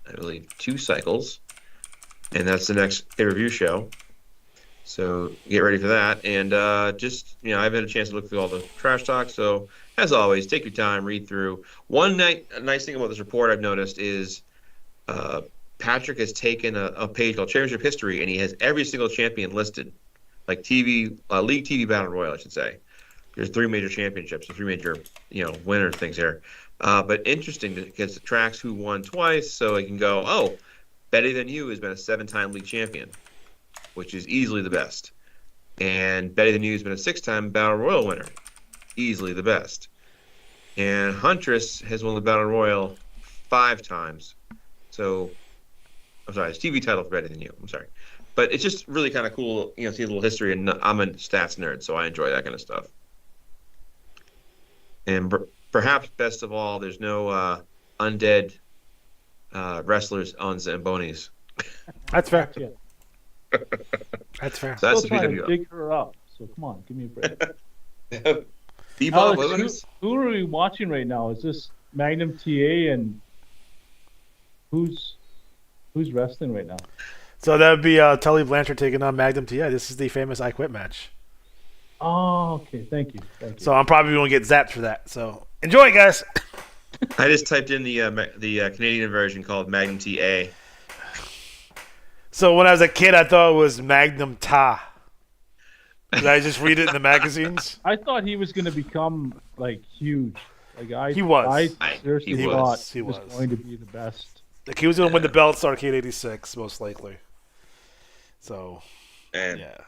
I believe, 2 cycles. And that's the next pay-per-view show. So get ready for that. And just, I've had a chance to look through all the trash talk. So, as always, take your time, read through. A nice thing about this report I've noticed is Patrick has taken a page called Championship History, and he has every single champion listed, like League TV Battle Royal, I should say. There's 3 major championships, 3 major, winner things here. But interesting because it tracks who won twice, so I can go, oh, Better Than You has been a 7-time league champion, which is easily the best. And Better Than You has been a 6-time Battle Royal winner, easily the best. And Huntress has won the Battle Royal 5 times. So, I'm sorry, it's TV title for Better Than You. I'm sorry. But it's just really kind of cool, see a little history, and I'm a stats nerd, so I enjoy that kind of stuff. And perhaps best of all, there's no undead wrestlers on Zambonis. That's fair. Yeah. That's fair. So that's Still the trying to BWL. dig her up. So come on, give me a break. Bebop, Alex, Williams? who are we watching right now? Is this Magnum TA and who's wrestling right now? So that would be Tully Blanchard taking on Magnum TA. This is the famous I Quit match. Oh, okay. Thank you. So I'm probably going to get zapped for that. So enjoy, guys. I just typed in the Canadian version called Magnum TA. So when I was a kid, I thought it was Magnum Ta. Did I just read it in the magazines? I thought he was going to become like huge. Like He was. I seriously He thought was. he was going to be the best. Like he was going to win the belts Arcade 86, most likely. So, And yeah.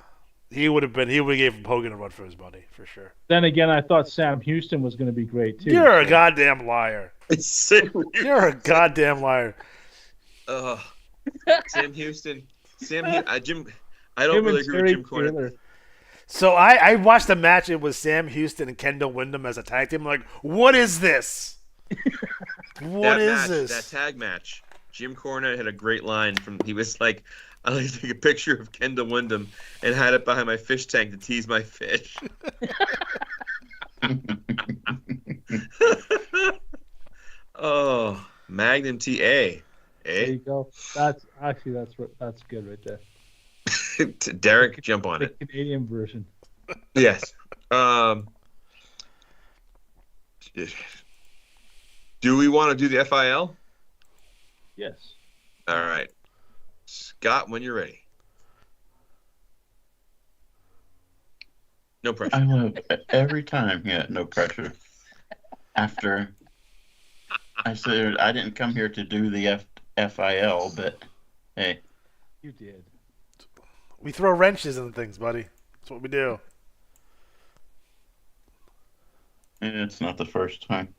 He would have gave Hogan a run for his money, for sure. Then again, I thought Sam Houston was going to be great too. You're a goddamn liar. You're a goddamn liar. Sam Houston. Jim. I don't Him really and agree with Terry Jim Cornette. Taylor. So I watched the match. It was Sam Houston and Kendall Windham as a tag team. I'm like, what is this? What is this? That tag match. Jim Cornette had a great line he was like, I like to take a picture of Kendall Windham and hide it behind my fish tank to tease my fish. Oh, Magnum TA. There Eh? you go. That's good right there. Derek, jump on The it. Canadian version. Yes. Do we want to do the FIL? Yes. All right. Scott, when you're ready. No pressure. I love every time. Yeah, no pressure. After I said I didn't come here to do the FIL, but hey, You did. We throw wrenches in things, buddy. That's what we do. it's not the first time.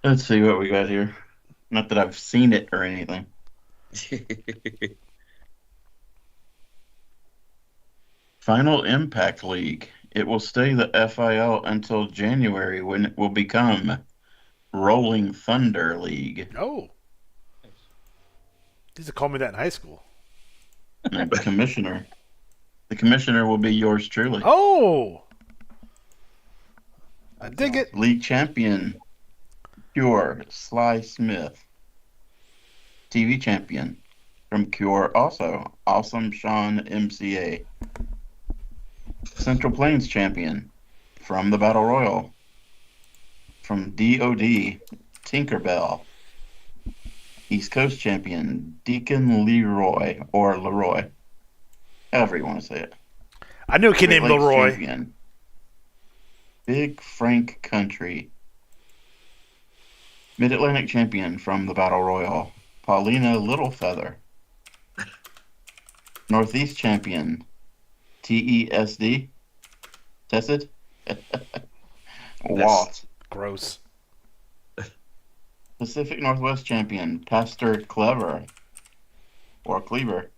Let's see what we got here. Not that I've seen it or anything. Final Impact League. It will stay the FIL until January when it will become Rolling Thunder League. Oh. Used to call me that in high school. And the commissioner will be yours truly. Oh. I dig it. League champion, Cure Sly Smith. TV champion from Cure, also Awesome Sean MCA. Central Plains champion from the Battle Royal, from DOD, Tinkerbell. East Coast champion, Deacon Leroy, or Leroy, however you want to say it. I knew a kid Great named Lakes Leroy. champion, Big Frank Country. Mid-Atlantic champion from the Battle Royal, Paulina Littlefeather. Northeast champion, TESD, Tessid, Walt. Gross. Pacific Northwest champion, Pastor Clever, or Cleaver.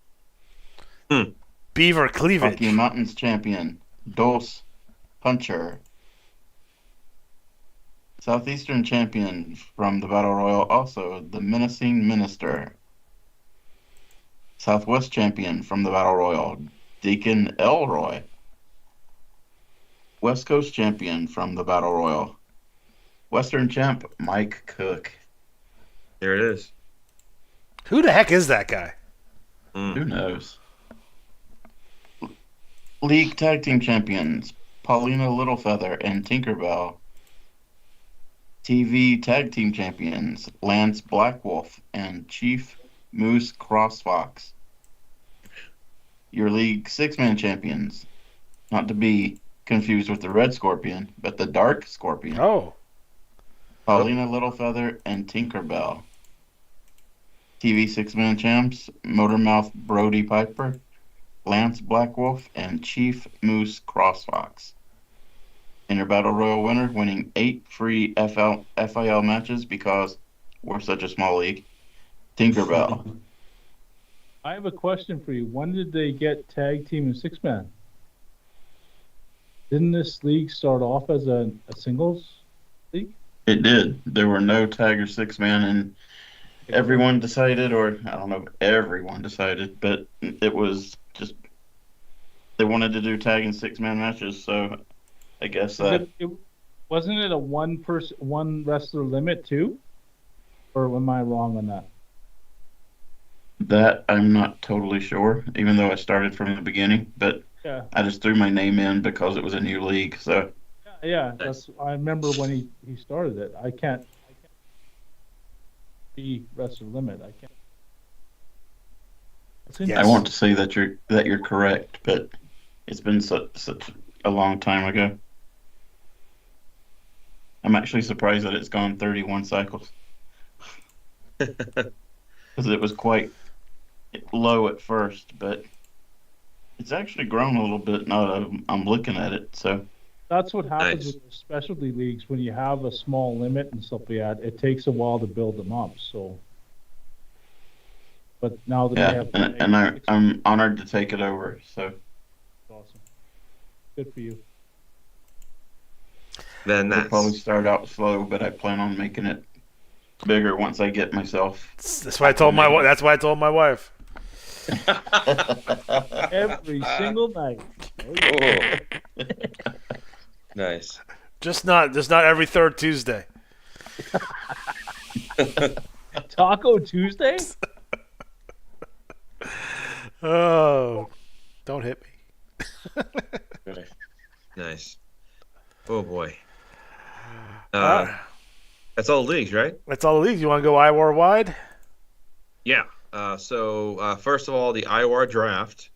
Beaver cleavage. Rocky Mountains champion, Dos Puncher. Southeastern champion from the Battle Royal, also the Menacing Minister. Southwest champion from the Battle Royal, Deacon Elroy. West Coast champion from the Battle Royal, Western champ Mike Cook. There it is. Who the heck is that guy? Who knows? League tag team champions, Paulina Littlefeather and Tinkerbell. TV tag team champions, Lance Blackwolf and Chief Moose Crossfox. Your league six-man champions, not to be confused with the Red Scorpion, but the Dark Scorpion. Oh. Paulina Littlefeather and Tinkerbell. TV six-man champs, Motormouth Brody Piper, Lance Blackwolf, and Chief Moose Crossfox. And your Battle Royal winner, winning 8 free FIL matches because we're such a small league, Tinkerbell. I have a question for you. When did they get tag team and six man? Didn't this league start off as a singles league? It did. There were no tag or six-man, and everyone decided, or I don't know if everyone decided, but it was just they wanted to do tag and six-man matches, so I guess Wasn't it a one wrestler limit too? Or am I wrong on that? that I'm not totally sure, even though I started from the beginning, but Yeah. I just threw my name in because it was a new league, so Yeah, I remember when he started it. I can't be wrestler limit. I can't. I want to say that you're correct, but it's been such a long time ago. I'm actually surprised that it's gone 31 cycles. Because it was quite low at first, but it's actually grown a little bit now that I'm looking at it. So That's what happens Nice. with the specialty leagues when you have a small limit and stuff like that. It takes a while to build them up. So, but now that they yeah, have, and I'm honored to take it over. So awesome. Good for you. Then we'll probably that's start out slow, but I plan on making it bigger once I get myself. That's why I told my wife. That's why I told my wife. Every single night. Oh. Nice. Just not every third Tuesday. Taco Tuesday? Oh, don't hit me. Nice. Oh boy. Uh, That's all the leagues, right? That's all the leagues. You want to go IWAR wide? Yeah. So first of all, the IWAR draft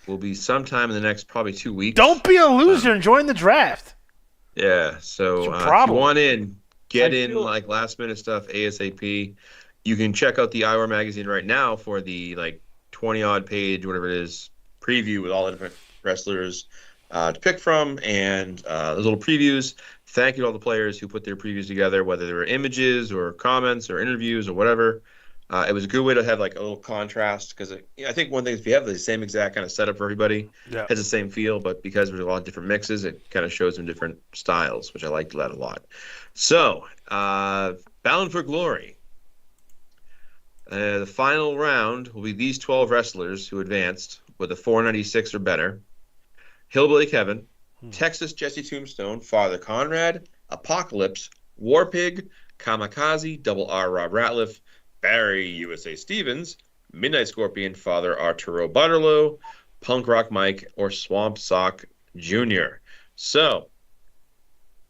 will be sometime in the next probably 2 weeks. Don't be a loser and join the draft. Yeah. So It's your if you problem. want in, get I in feel- like last minute stuff ASAP. You can check out the IWAR magazine right now for the like 20 odd page, whatever it is, preview with all the different wrestlers to pick from, and those little previews. Thank you to all the players who put their previews together, whether they were images or comments or interviews or whatever. It was a good way to have like a little contrast, because I think one thing is if you have the same exact kind of setup for everybody, Yeah. has the same feel, but because there's a lot of different mixes, it kind of shows them different styles, which I liked that a lot. So, Bound for Glory. The final round will be these 12 wrestlers who advanced with a 496 or better. Hillbilly Kevin, Texas Jesse Tombstone, Father Conrad, Apocalypse, Warpig, Kamikaze, Double R Rob Ratliff, Barry USA Stevens, Midnight Scorpion, Father Arturo Butterlow, Punk Rock Mike, or Swamp Sock Jr. So,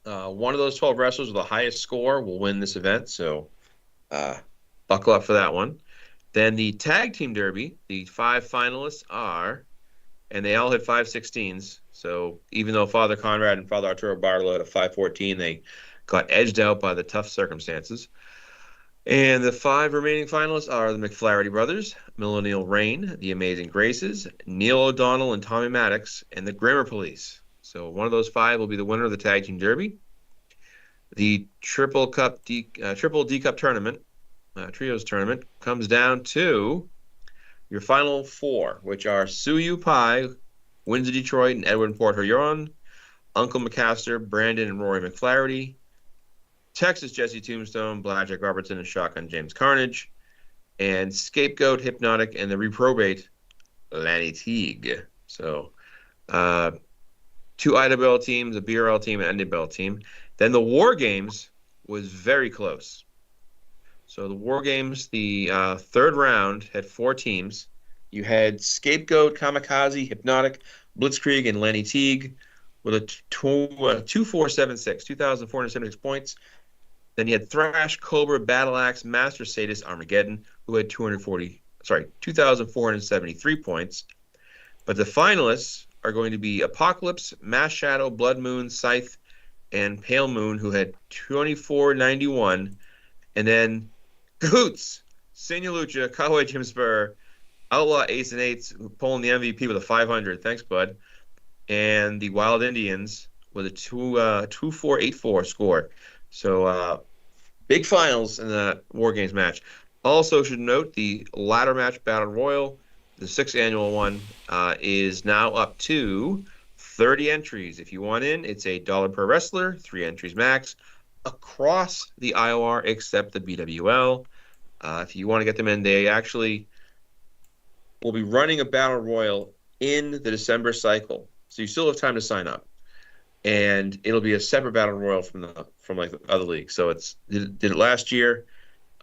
one of those 12 wrestlers with the highest score will win this event, so buckle up for that one. Then the Tag Team Derby, the 5 finalists are, and they all hit 516s, so even though Father Conrad and Father Arturo Barlow had a 514, they got edged out by the tough circumstances. And the 5 remaining finalists are the McFlaherty brothers, Millennial Reign, the Amazing Graces, Neil O'Donnell and Tommy Maddox, and the Grammar Police. So one of those 5 will be the winner of the Tag Team Derby. The Triple D Cup tournament, Trios tournament, comes down to your final 4, which are Suyu Pai, Windsor Detroit, and Edwin Port Huron, Uncle McCaster, Brandon and Rory McFlaherty, Texas Jesse Tombstone, Blackjack Robertson, and Shotgun James Carnage, and Scapegoat, Hypnotic, and the Reprobate, Lanny Teague. So, 2 IWL teams, a BRL team, and an NWL team. Then the War Games was very close. So the War Games, the 3rd round, had 4 teams. You had Scapegoat, Kamikaze, Hypnotic, Blitzkrieg, and Lanny Teague with a 2,476, 2,476 points. Then you had Thrash, Cobra, Battle Axe, Master Sadist, Armageddon, who had 2,473 points. But the finalists are going to be Apocalypse, Mass Shadow, Blood Moon, Scythe, and Pale Moon, who had 2,491. And then Cahoots, Senior Lucha, Cowboy Jim Spur, Outlaw Ace and Eights, pulling the MVP with a 500. Thanks, bud. And the Wild Indians with a 2,484 score. So big finals in the War Games match. Also should note the ladder match Battle Royal, the 6th annual one, is now up to 30 entries. If you want in, it's $1 per wrestler, 3 entries max, across the IOR except the BWL. If you want to get them in, they actually will be running a Battle Royal in the December cycle. So you still have time to sign up. And it'll be a separate Battle Royal from like the other league. So did it last year.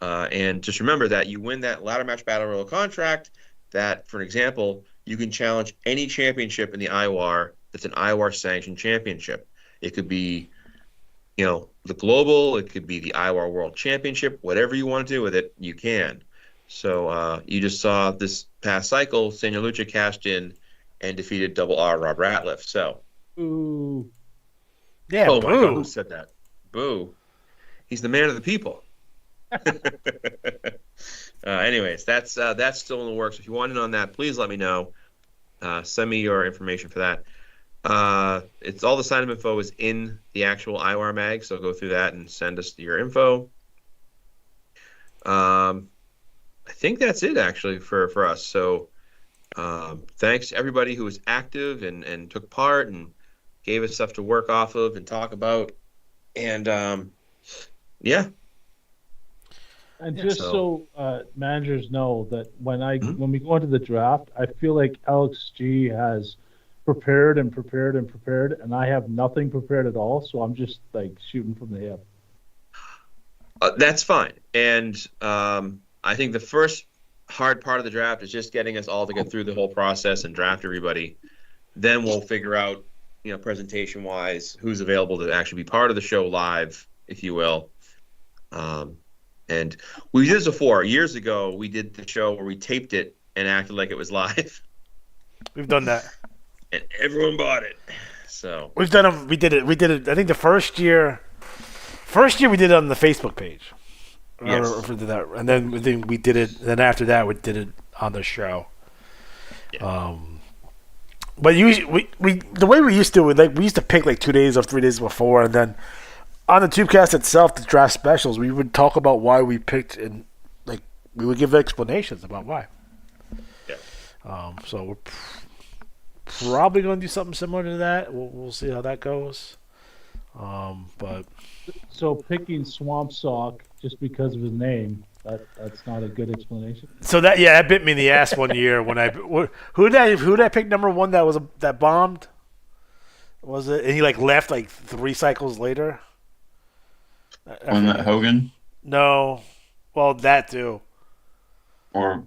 And just remember that you win that ladder match Battle Royal contract, that, for an example, you can challenge any championship in the IWAR that's an IWAR sanctioned championship. It could be, the global, it could be the IWAR World Championship, whatever you want to do with it, you can. So you just saw this past cycle, Senior Lucha cashed in and defeated Double R Rob Ratliff. So, Ooh. Yeah, oh boo. my God, who said that? Boo. He's the man of the people. Anyways, that's still in the works. If you want in on that, please let me know. Send me your information for that. It's all the sign-up info is in the actual IWAR mag, so go through that and send us your info. I think that's it actually for us. So thanks to everybody who was active and took part and gave us stuff to work off of and talk about. And yeah. And Yeah, just so- so managers know that Mhm. when we go into the draft, I feel like Alex G has prepared and prepared and prepared, and I have nothing prepared at all. So I'm just like shooting from the hip. That's fine. And I think the first hard part of the draft is just getting us all to get through the whole process and draft everybody. Then we'll figure out, presentation wise, who's available to actually be part of the show live, if you will. And we did this before. Years ago, we did the show where we taped it and acted like it was live, We've done that. and everyone bought it. So We've done them. We did it. We did it. I think the first year we did it on the Facebook page. Yes. Or did that, and then we did it. Then after that, we did it on the show. Yeah. But usually, we the way we used to, we used to pick like 2 days or 3 days before, and then on the Tubecast itself, the draft specials, we would talk about why we picked, and like we would give explanations about why. Yeah. So we're probably going to do something similar to that. We'll see how that goes. But So picking Swamp Sock just because of his name, that's not a good explanation. so that bit me in the ass one year when who did I pick number one that bombed? Was it? And he like left like 3 cycles later. Wasn't that Hogan No, well that too. or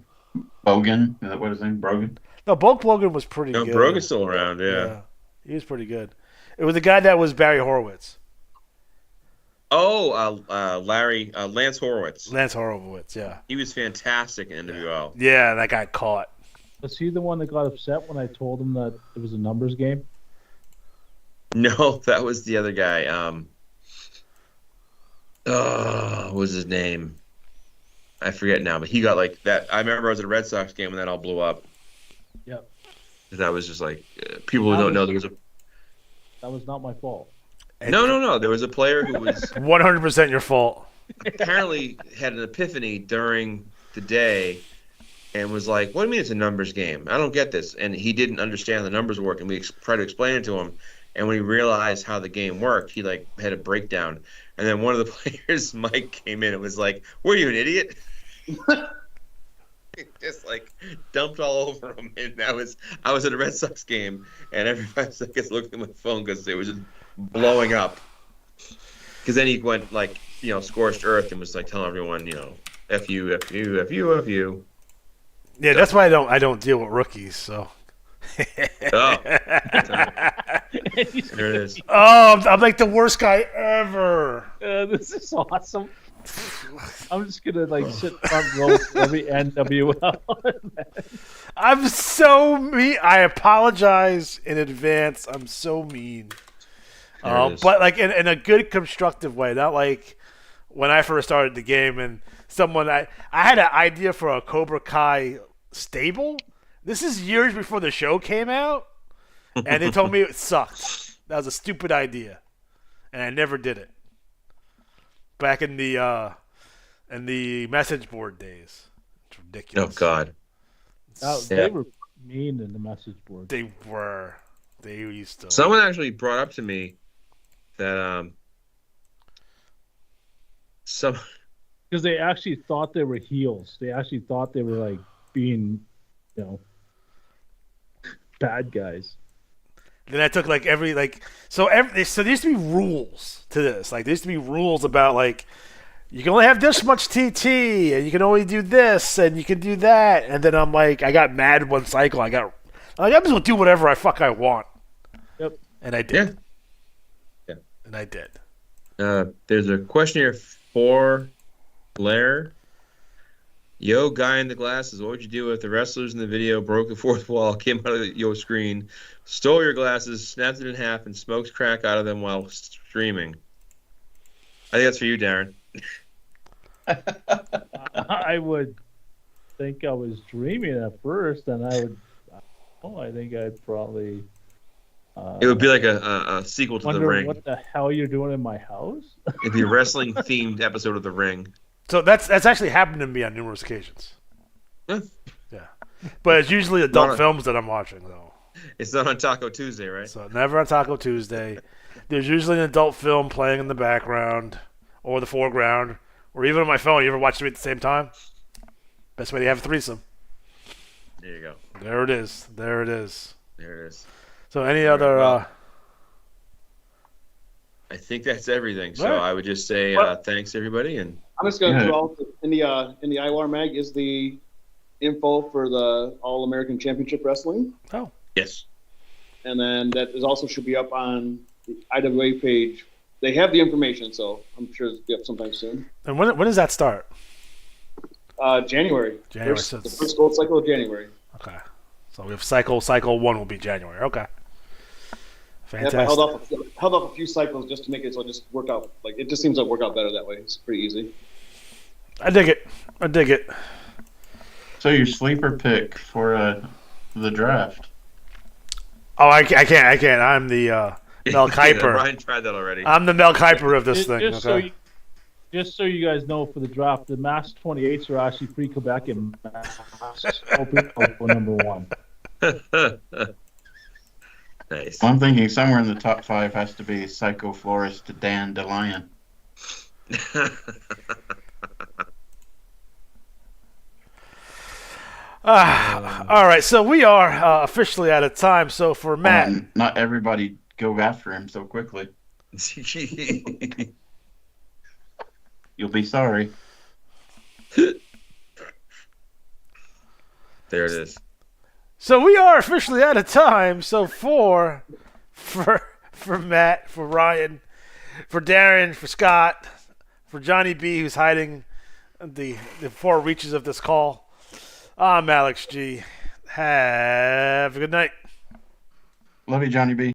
Bogan? Is that what his name? Brogan? No, Bulk Logan was pretty no, good. Brogan's still around. Yeah. He was pretty good. It was the guy that was Barry Horowitz, Oh, Lance Horowitz. Lance Horowitz. Yeah, He was fantastic in NWL. yeah, that got caught. Was he the one that got upset when I told him that it was a numbers game? No, that was the other guy. What was his name? I forget now, but he got like that. I remember I was at a Red Sox game when that all blew up. Yep. That was just like people who don't know there was a That was not my fault. no. There was a player who was 100% your fault. apparently had an epiphany during the day and was like, "What do you mean it's a numbers game? I don't get this." And he didn't understand the numbers work, and we tried to explain it to him. And when he realized how the game worked, he like had a breakdown. And then one of the players, Mike, came in and was like, "Were you an idiot?" Just like dumped all over him. And I was at a Red Sox game, and every 5 seconds looked at my phone because it was just blowing up. Because then he went like scorched earth and was like telling everyone F you, F you, F you, F you. Yeah, that's why I don't deal with rookies. So. Oh, there it is. Oh, I'm like the worst guy ever. This is awesome. I'm just gonna like sit front row for every NWL. I'm so mean. I apologize in advance. I'm so mean. There it is. But like in a good constructive way, not like when I first started the game and I had an idea for a Cobra Kai stable. This is years before the show came out, and they told me it sucked. That was a stupid idea, and I never did it. Back in the message board days, it's Oh ridiculous. God. They were mean in the message board. They were. They used to. Someone actually brought up to me that Because they actually thought they were heels. They actually thought they were like being, bad guys. Then I took like there used to be rules to this. Like there used to be rules about like you can only have this much TT and you can only do this and you can do that. And then I'm like, I got mad one cycle. I'm just gonna do whatever I want. Yep. And I did. Yeah. And I did. there's a question here for Blair. Yo, guy in the glasses, what would you do if the wrestlers in the video broke the fourth wall, came out of your screen, stole your glasses, snapped it in half, and smoked crack out of them while streaming? I think that's for you, Darren. I would think I was dreaming at first, and I think I'd probably. It would be like a sequel to The Wonder Ring. what the hell you're doing in my house? It'd be a wrestling-themed episode of The Ring. So that's actually happened to me on numerous occasions. Huh. Yeah. But it's usually adult Not- films that I'm watching though. It's not on Taco Tuesday, right? So never on Taco Tuesday. There's usually an adult film playing in the background or the foreground or even on my phone. You ever watch them at the same time? Best way to have a threesome. There you go. There it is. There it is. There it is. So any All right, other? well, I think that's everything. So Right. I would just say thanks everybody, and I'm just going Yeah. to do all in the IWAR mag is the info for the All American Championship Wrestling, yes, and then that is also should be up on the IWA page. They have the information, so I'm sure it'll be up sometime soon. And when does that start? January. January, First, so the it's- first gold cycle of January. Okay. So we have cycle 1 will be January. Okay. Yep, I Fantastic. held off a few cycles just to make it so it just work out. Like it just seems to work out better that way. It's pretty easy. I dig it. I dig it. So your sleeper pick for the draft? Oh, I can't. I'm the Mel Kiper. Brian tried that already. I'm the Mel Kiper of this thing. Just Okay. just so you guys know, for the draft, the Mass 28s are actually free Quebec and Mass open for number 1. Nice. I'm thinking somewhere in the top 5 has to be Psycho Florist Dan DeLion. All right. So we are officially out of time. So for Matt, And not everybody go after him so quickly. You'll be sorry. There it is. So we are officially out of time. So for Matt, for Ryan, for Darren, for Scott, for Johnny B, who's hiding the far reaches of this call, I'm Alex G. Have a good night. Love you, Johnny B.